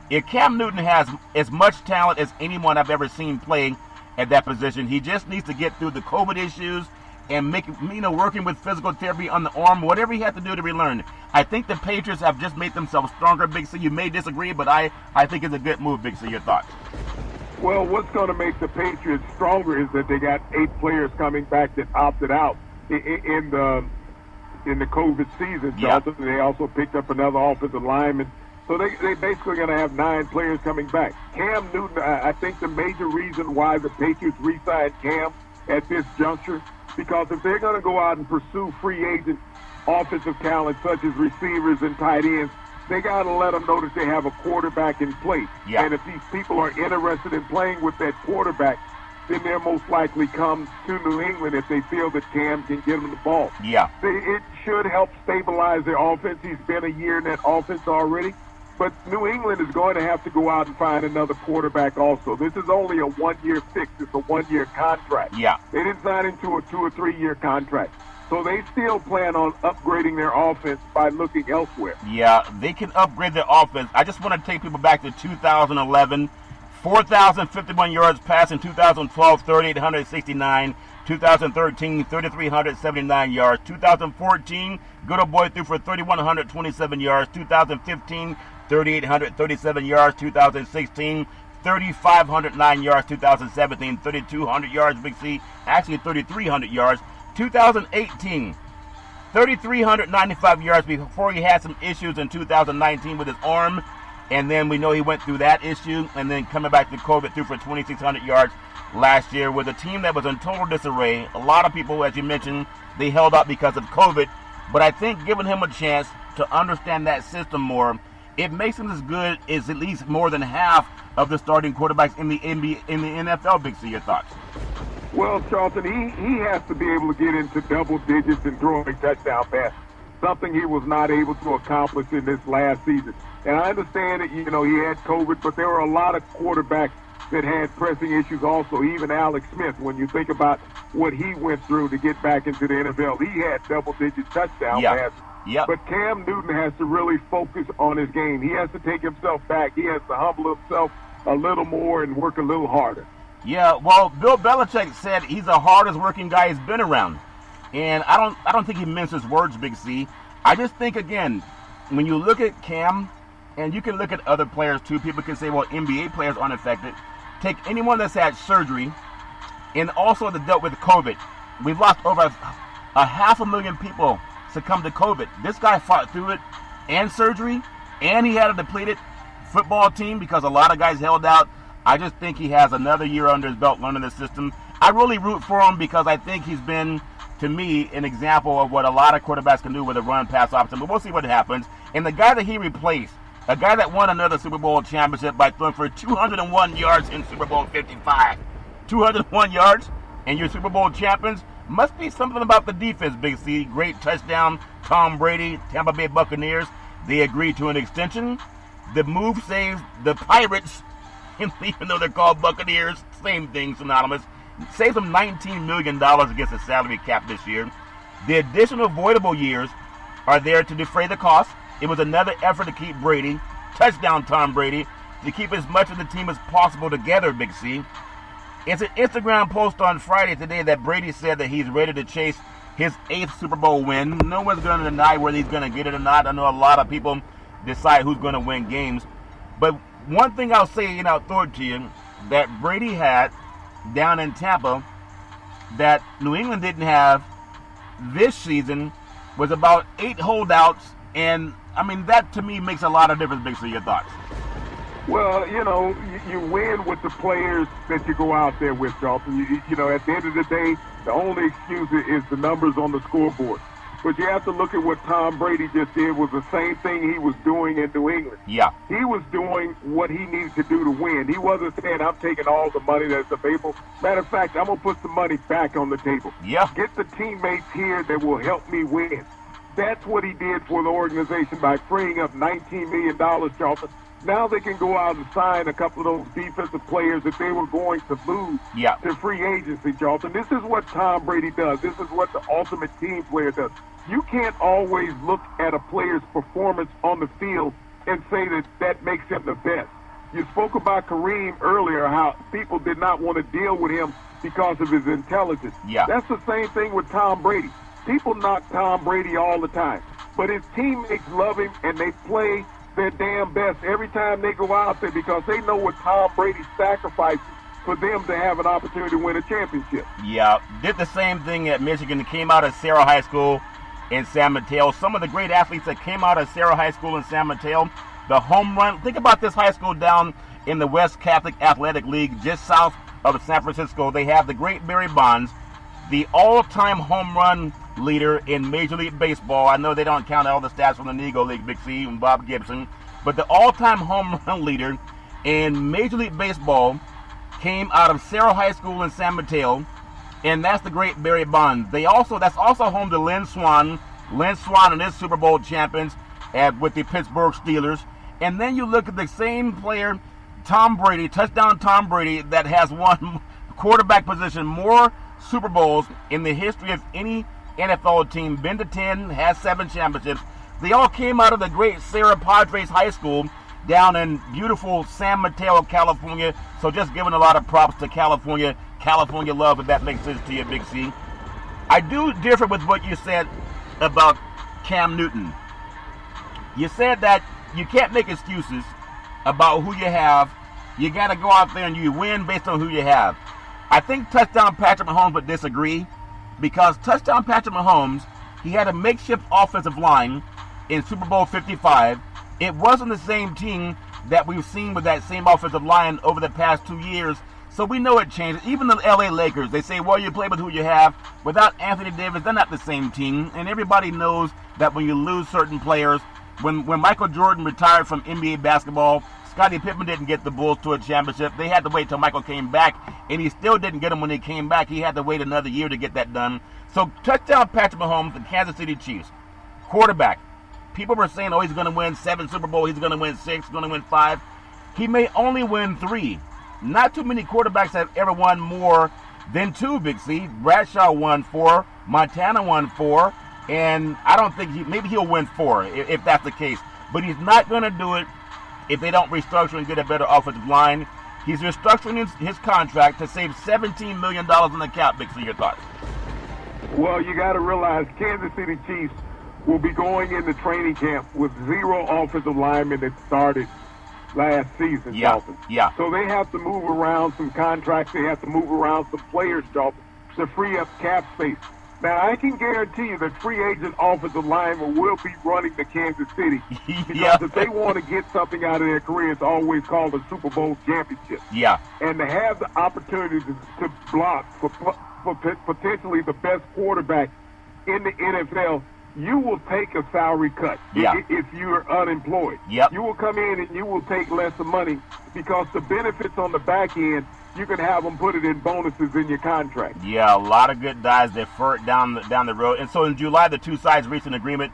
If Cam Newton has as much talent as anyone I've ever seen play at that position, he just needs to get through the COVID issues and working with physical therapy on the arm, whatever he has to do to relearn. I think the Patriots have just made themselves stronger, Big C. You may disagree, but I think it's a good move, Big C. Your thoughts? Well, what's going to make the Patriots stronger is that they got 8 players coming back that opted out in the COVID season. Yeah. They also picked up another offensive lineman. So they basically going to have 9 players coming back. Cam Newton, I think the major reason why the Patriots re-signed Cam at this juncture, because if they're going to go out and pursue free agent offensive talent such as receivers and tight ends, they got to let them know that they have a quarterback in place. Yeah. And if these people are interested in playing with that quarterback, then they'll most likely come to New England if they feel that Cam can get them the ball. Yeah. It should help stabilize their offense. He's been a year in that offense already. But New England is going to have to go out and find another quarterback also. This is only a one-year fix. It's a one-year contract. Yeah. They didn't sign into a 2 or 3 year contract. So they still plan on upgrading their offense by looking elsewhere. Yeah, they can upgrade their offense. I just want to take people back to 2011. 4,051 yards passing, 2012, 3,869. 2013, 3,379 yards. 2014, good old boy threw for 3,127 yards. 2015, 3,837 yards. 2016, 3,509 yards. 2017, 3,200 yards. Big C, actually 3,300 yards. 2018, 3,395 yards before he had some issues in 2019 with his arm. And then we know he went through that issue. And then coming back to COVID, threw for 2,600 yards last year with a team that was in total disarray. A lot of people, as you mentioned, they held up because of COVID. But I think giving him a chance to understand that system more, it makes him as good as at least more than half of the starting quarterbacks in the NFL. Big C, your thoughts? Well, Charlton, he has to be able to get into double digits and throw a touchdown pass, something he was not able to accomplish in this last season. And I understand that, he had COVID, but there were a lot of quarterbacks that had pressing issues also, even Alex Smith. When you think about what he went through to get back into the NFL, he had double-digit touchdown passes. Yep. But Cam Newton has to really focus on his game. He has to take himself back. He has to humble himself a little more and work a little harder. Yeah, well, Bill Belichick said he's the hardest working guy he's been around. And I don't think he minces words, Big C. I just think, again, when you look at Cam, and you can look at other players too, people can say, well, NBA players aren't affected. Take anyone that's had surgery and also that dealt with COVID. We've lost over a 500,000 people succumb to COVID. This guy fought through it and surgery, and he had a depleted football team because a lot of guys held out. I just think he has another year under his belt learning the system. I really root for him because I think he's been, to me, an example of what a lot of quarterbacks can do with a run-pass option. But we'll see what happens. And the guy that he replaced, a guy that won another Super Bowl championship by throwing for 201 yards in Super Bowl 55. 201 yards, and your Super Bowl champions. Must be something about the defense, Big C. Great touchdown. Tom Brady, Tampa Bay Buccaneers. They agreed to an extension. The move saves the Pirates, even though they're called Buccaneers, same thing, synonymous. Saves them $19 million against the salary cap this year. The additional voidable years are there to defray the cost. It was another effort to keep Brady, touchdown Tom Brady, to keep as much of the team as possible together, Big C. It's an Instagram post on Friday today that Brady said that he's ready to chase his 8th Super Bowl win. No one's going to deny whether he's going to get it or not. I know a lot of people decide who's going to win games. But one thing I'll say, and I'll throw it to you, that Brady had down in Tampa that New England didn't have this season was about 8 holdouts. And, I mean, that to me makes a lot of difference, Big C. Your thoughts? Well, you win with the players that you go out there with, Charlton. At the end of the day, the only excuse is the numbers on the scoreboard. But you have to look at what Tom Brady just did was the same thing he was doing in New England. Yeah. He was doing what he needed to do to win. He wasn't saying, I'm taking all the money that's available. Matter of fact, I'm going to put some money back on the table. Yeah. Get the teammates here that will help me win. That's what he did for the organization by freeing up $19 million, Charlton. Now they can go out and sign a couple of those defensive players that they were going to lose to free agency, Charlton. This is what Tom Brady does. This is what the ultimate team player does. You can't always look at a player's performance on the field and say that makes him the best. You spoke about Kareem earlier, how people did not want to deal with him because of his intelligence. Yeah. That's the same thing with Tom Brady. People knock Tom Brady all the time, but his teammates love him and they play their damn best every time they go out there because they know what Tom Brady sacrificed for them to have an opportunity to win a championship. Yeah, did the same thing at Michigan. Came out of Sarah High School in San Mateo. Some of the great athletes that came out of Sarah High School in San Mateo, the home run. Think about this high school down in the West Catholic Athletic League just south of San Francisco. They have the great Barry Bonds, the all-time home run leader in Major League Baseball. I know they don't count all the stats from the Negro League, Big C and Bob Gibson, but the all-time home run leader in Major League Baseball came out of Cerro High School in San Mateo, and that's the great Barry Bonds. That's also home to Lynn Swann. Lynn Swann and his Super Bowl champions with the Pittsburgh Steelers. And then you look at the same player, Tom Brady, touchdown Tom Brady, that has won quarterback position more Super Bowls in the history of any NFL team. Been to 10, has 7 championships. They all came out of the great Cerro Padres High School down in beautiful San Mateo, California. So just giving a lot of props to California love, if that makes sense to you, Big C. I do differ with what you said about Cam Newton. You said that you can't make excuses about who you have. You got to go out there and you win based on who you have. I think touchdown Patrick Mahomes would disagree, because touchdown Patrick Mahomes, he had a makeshift offensive line in Super Bowl 55. It wasn't the same team that we've seen with that same offensive line over the past 2 years. So we know it changed. Even the LA Lakers, they say, well, you play with who you have. Without Anthony Davis, they're not the same team. And everybody knows that when you lose certain players, when Michael Jordan retired from NBA basketball, Scottie Pippen didn't get the Bulls to a championship. They had to wait till Michael came back, and he still didn't get them when he came back. He had to wait another year to get that done. So touchdown Patrick Mahomes, the Kansas City Chiefs, quarterback. People were saying, oh, he's going to win 7 Super Bowls, he's going to win 6, going to win 5. He may only win 3. Not too many quarterbacks have ever won more than 2, Big C. Bradshaw won 4, Montana won 4, and I don't think maybe he'll win 4 if that's the case. But he's not going to do it if they don't restructure and get a better offensive line. He's restructuring his contract to save $17 million in the cap, Big C. Your thoughts? Well, you got to realize Kansas City Chiefs will be going into training camp with 0 offensive linemen that started last season, Dolphins. Yeah. So they have to move around some contracts. They have to move around some players, Dolphins, to free up cap space. Now, I can guarantee you that free agent offensive linemen will be running to Kansas City. Because if they want to get something out of their career, it's always called a Super Bowl championship. Yeah. And to have the opportunity to block for potentially the best quarterback in the NFL, you will take a salary cut if you're unemployed. Yep. You will come in and you will take less of money, because the benefits on the back end, you can have them put it in bonuses in your contract. Yeah, a lot of good guys deferred down the road. And so in July, the two sides reached an agreement.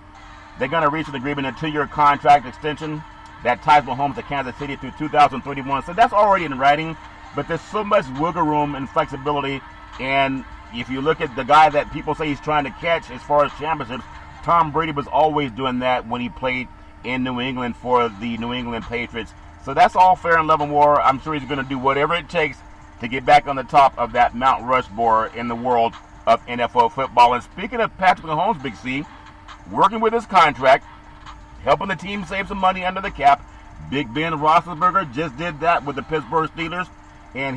They're going to reach an agreement, a 2-year contract extension that ties Mahomes to Kansas City through 2031. So that's already in writing, but there's so much wiggle room and flexibility. And if you look at the guy that people say he's trying to catch as far as championships, Tom Brady was always doing that when he played in New England for the New England Patriots. So that's all fair and level war. I'm sure he's going to do whatever it takes to get back on the top of that Mount Rushmore in the world of NFL football. And speaking of Patrick Mahomes, Big C, working with his contract, helping the team save some money under the cap, Big Ben Roethlisberger just did that with the Pittsburgh Steelers. And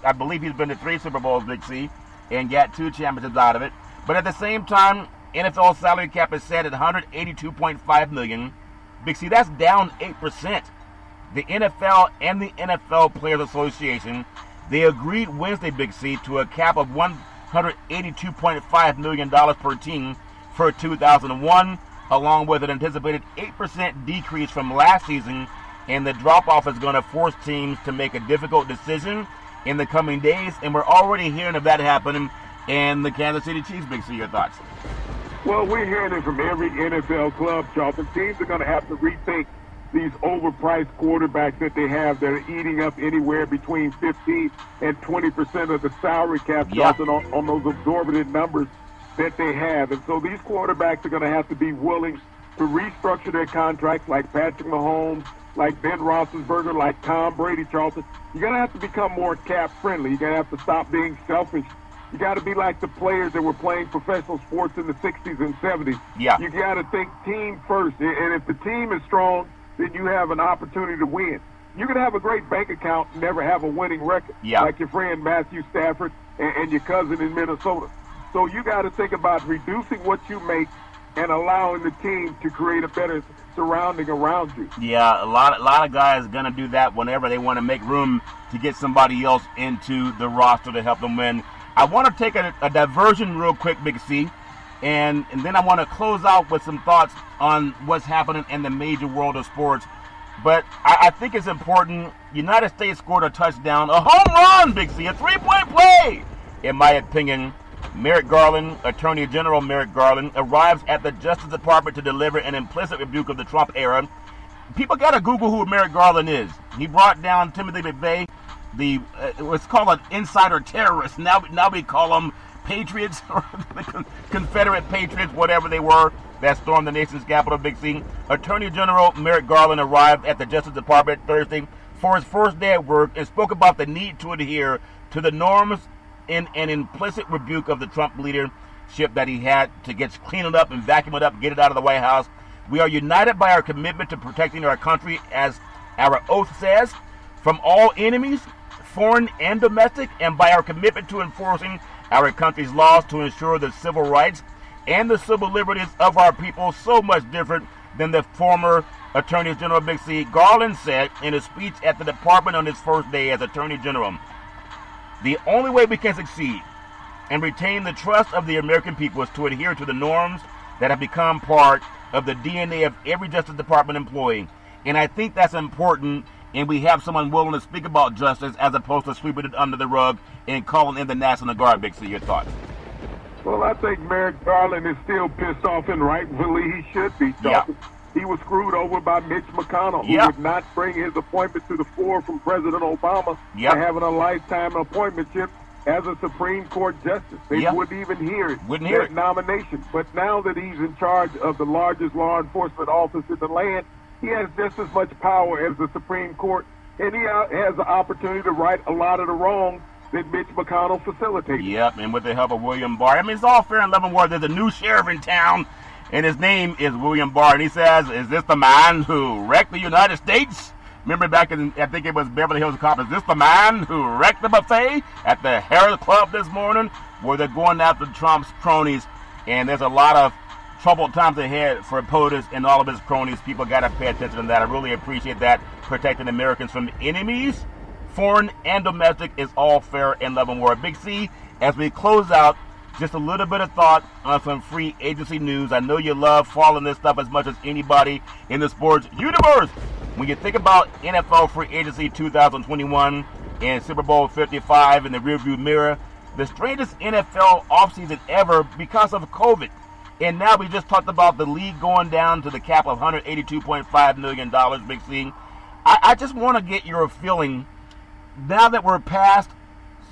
I believe he's been to 3 Super Bowls, Big C, and got 2 championships out of it. But at the same time, NFL salary cap is set at $182.5 million. Big C, that's down 8%. The NFL and the NFL Players Association, they agreed Wednesday, Big C, to a cap of $182.5 million per team for 2001, along with an anticipated 8% decrease from last season. And the drop-off is going to force teams to make a difficult decision in the coming days. And we're already hearing of that happening in the Kansas City Chiefs. Big C, your thoughts? Well, we're hearing it from every NFL club, Charlton. Teams are going to have to rethink these overpriced quarterbacks that they have that are eating up anywhere between 15 and 20% of the salary cap, Charlton, on those exorbitant numbers that they have. And so these quarterbacks are going to have to be willing to restructure their contracts, like Patrick Mahomes, like Ben Roethlisberger, like Tom Brady, Charlton. You're going to have to become more cap-friendly. You're going to have to stop being selfish. You got to be like the players that were playing professional sports in the 60s and 70s. Yeah. You got to think team first. And if the team is strong, then you have an opportunity to win. You can have a great bank account and never have a winning record, like your friend Matthew Stafford and your cousin in Minnesota. So you got to think about reducing what you make and allowing the team to create a better surrounding around you. Yeah, a lot of guys are going to do that whenever they want to make room to get somebody else into the roster to help them win. I want to take a diversion real quick, Big C, and then I want to close out with some thoughts on what's happening in the major world of sports. But I think it's important. United States scored a touchdown, a home run, Big C, a three-point play. In my opinion, Merrick Garland, Attorney General Merrick Garland, arrives at the Justice Department to deliver an implicit rebuke of the Trump era. People got to Google who Merrick Garland is. He brought down Timothy McVeigh, what's called an insider terrorist. Now we call them patriots, or the Confederate patriots, whatever they were, that stormed the nation's capital, Big C. Attorney General Merrick Garland arrived at the Justice Department Thursday for his first day at work and spoke about the need to adhere to the norms in an implicit rebuke of the Trump leadership that he had to get clean it up and vacuum it up, get it out of the White House. We are united by our commitment to protecting our country, as our oath says, from all enemies, foreign and domestic, and by our commitment to enforcing our country's laws to ensure the civil rights and the civil liberties of our people, so much different than the former Attorney General, Big C. Garland said in a speech at the department on his first day as Attorney General, "The only way we can succeed and retain the trust of the American people is to adhere to the norms that have become part of the DNA of every Justice Department employee." And I think that's important, and we have someone willing to speak about justice as opposed to sweeping it under the rug and calling in the National Guard. Big C, your thoughts? Well, I think Merrick Garland is still pissed off, and rightfully he should be. Yeah. He was screwed over by Mitch McConnell, who Yeah. would not bring his appointment to the fore from President Obama Yeah. to having a lifetime appointmentship as a Supreme Court justice. They Yeah. wouldn't even hear it, Wouldn't hear that it. nomination. But now that he's in charge of the largest law enforcement office in the land, he has just as much power as the Supreme Court, and he has the opportunity to right a lot of the wrongs that Mitch McConnell facilitated. Yep, and with the help of William Barr. I mean, it's all fair and Leavenworth. There's a new sheriff in town, and his name is William Barr. And he says, "Is this the man who wrecked the United States?" Remember back in, I think it was Beverly Hills Cop, "Is this the man who wrecked the buffet at the Harris Club this morning?" Where they're going after Trump's cronies. And there's a lot of troubled times ahead for POTUS and all of his cronies. People got to pay attention to that. I really appreciate that. Protecting Americans from enemies, foreign and domestic, is all fair and Leavenworth. Big C, as we close out, just a little bit of thought on some free agency news. I know you love following this stuff as much as anybody in the sports universe. When you think about NFL free agency 2021 and Super Bowl 55 in the rearview mirror, the strangest NFL offseason ever because of COVID. And now we just talked about the league going down to the cap of $182.5 million, Big C. I just want to get your feeling now that we're past,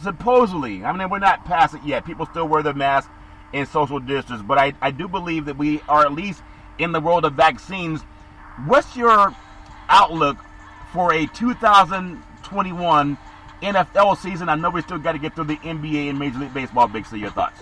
supposedly, I mean, we're not past it yet. People still wear their masks and social distance, but I do believe that we are at least in the world of vaccines. What's your outlook for a 2021 NFL season? I know we still got to get through the NBA and Major League Baseball. Big C, your thoughts?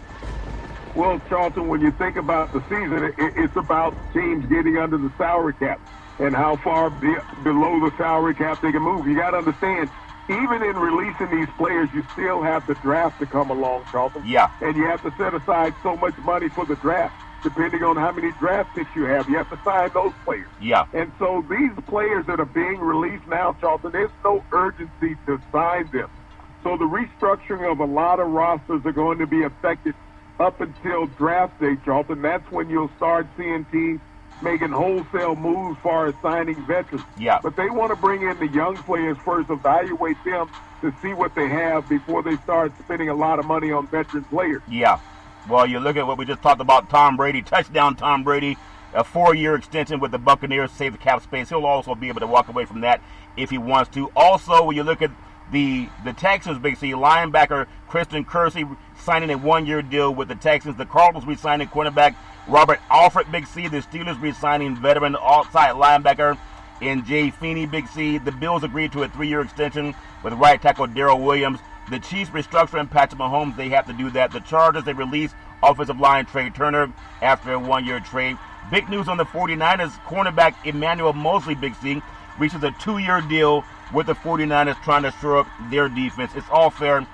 Well, Charlton, when you think about the season, it's about teams getting under the salary cap and how far below the salary cap they can move. You got to understand, even in releasing these players, you still have the draft to come along, Charlton. Yeah. And you have to set aside so much money for the draft. Depending on how many draft picks you have to sign those players. Yeah. And so these players that are being released now, Charlton, there's no urgency to sign them. So the restructuring of a lot of rosters are going to be affected up until draft day, Charlton. That's when you'll start seeing teams making wholesale moves as far as signing veterans. Yeah. But they want to bring in the young players first, evaluate them to see what they have before they start spending a lot of money on veteran players. Yeah. Well, you look at what we just talked about, Tom Brady, touchdown Tom Brady, a 4-year extension with the Buccaneers, save the cap space. He'll also be able to walk away from that if he wants to. Also, when you look at the Texans, Big C, linebacker Christian Kersey signing a 1-year deal with the Texans. The Cardinals re-signing cornerback Robert Alford, Big C. The Steelers re-signing veteran outside linebacker in Jay Feeney, Big C. The Bills agreed to a 3-year extension with right tackle Darrell Williams. The Chiefs restructuring Patrick Mahomes, they have to do that. The Chargers, they release offensive line Trey Turner after a 1-year trade. Big news on the 49ers, cornerback Emmanuel Mosley, Big C, reaches a 2-year deal with the 49ers trying to shore up their defense. It's all fair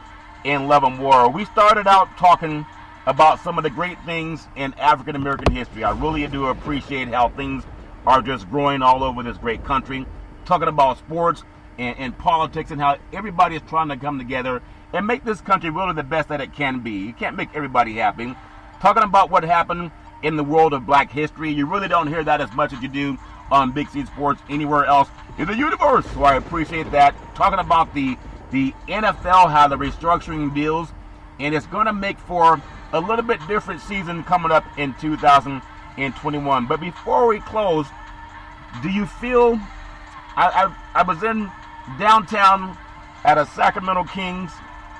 in love and war. We started out talking about some of the great things in African American history. I really do appreciate how things are just growing all over this great country. Talking about sports and politics and how everybody is trying to come together and make this country really the best that it can be. You can't make everybody happy. Talking about what happened in the world of black history. You really don't hear that as much as you do on Big C Sports anywhere else in the universe. So I appreciate that. Talking about the NFL, how the restructuring deals, and it's going to make for a little bit different season coming up in 2021. But before we close, do you feel, I was in downtown at a Sacramento Kings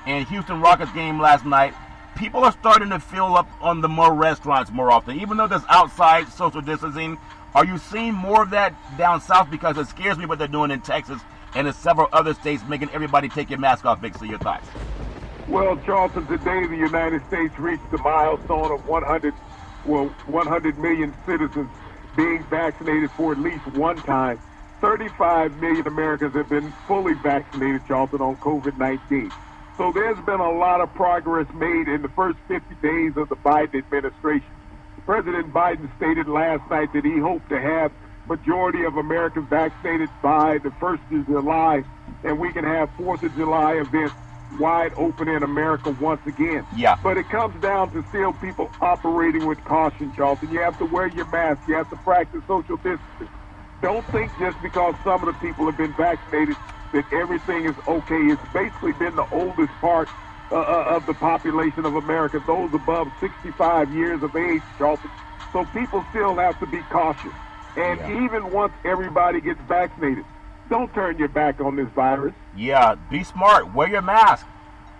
and Houston Rockets game last night. People are starting to fill up on the more restaurants more often, even though there's outside social distancing. Are you seeing more of that down south? Because it scares me what they're doing in Texas and in several other states, making everybody take your mask off. Big C, your thoughts? Well, Charlton, today the United States reached the milestone of 100 million citizens being vaccinated for at least one time. 35 million Americans have been fully vaccinated, Charlton, on COVID-19. So there's been a lot of progress made in the first 50 days of the Biden administration. President Biden stated last night that he hoped to have majority of Americans vaccinated by the 1st of July, and we can have 4th of July events wide open in America once again. Yeah. But it comes down to still people operating with caution, Charlton. You have to wear your mask. You have to practice social distancing. Don't think just because some of the people have been vaccinated that everything is okay. It's basically been the oldest part of the population of America, those above 65 years of age, Charlton. So people still have to be cautious. And even once everybody gets vaccinated, don't turn your back on this virus. Yeah, be smart. Wear your mask.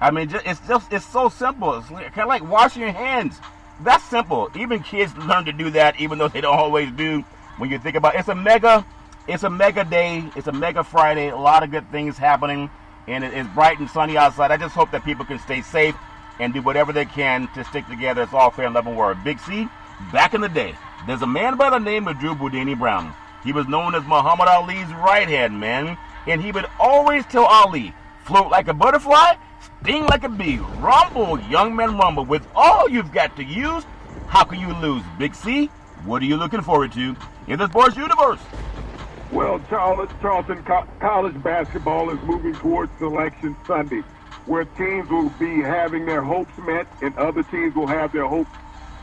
I mean, it's so simple. It's kind of like washing your hands. That's simple. Even kids learn to do that, even though they don't always do. When you think about it, it's a mega day. It's a mega Friday. A lot of good things happening, and it's bright and sunny outside. I just hope that people can stay safe and do whatever they can to stick together. It's all fair and level word. Big C, back in the day, there's a man by the name of Drew Boudini Brown. He was known as Muhammad Ali's right-hand man, and he would always tell Ali, float like a butterfly, sting like a bee, rumble, young man, rumble. With all you've got to use, how can you lose? Big C, what are you looking forward to in the sports universe? Well, Charlton, college basketball is moving towards Selection Sunday, where teams will be having their hopes met and other teams will have their hopes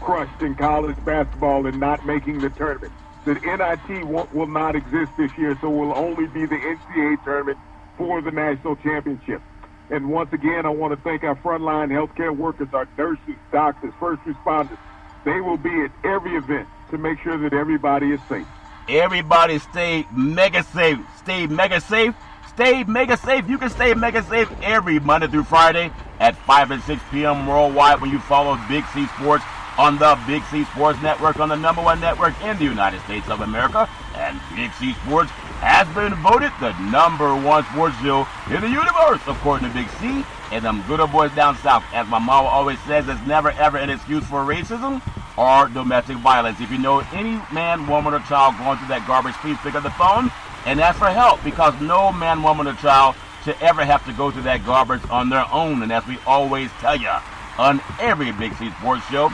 crushed in college basketball and not making the tournament. The NIT will not exist this year, so it will only be the NCAA tournament for the national championship. And once again, I want to thank our frontline healthcare workers, our nurses, doctors, first responders. They will be at every event to make sure that everybody is safe. Everybody stay mega safe. Stay mega safe. Stay mega safe. You can stay mega safe every Monday through Friday at 5 and 6 p.m. worldwide when you follow Big C Sports on the Big C Sports Network, on the #1 network in the United States of America. And Big C Sports has been voted the #1 sports show in the universe, according to Big C and them good old boys down south. As my mama always says, there's never ever an excuse for racism or domestic violence. If you know any man, woman, or child going through that garbage, please pick up the phone and ask for help, because no man, woman, or child should ever have to go through that garbage on their own. And as we always tell you on every Big C Sports show,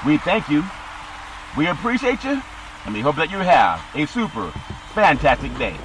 we thank you, we appreciate you, and we hope that you have a super fantastic day.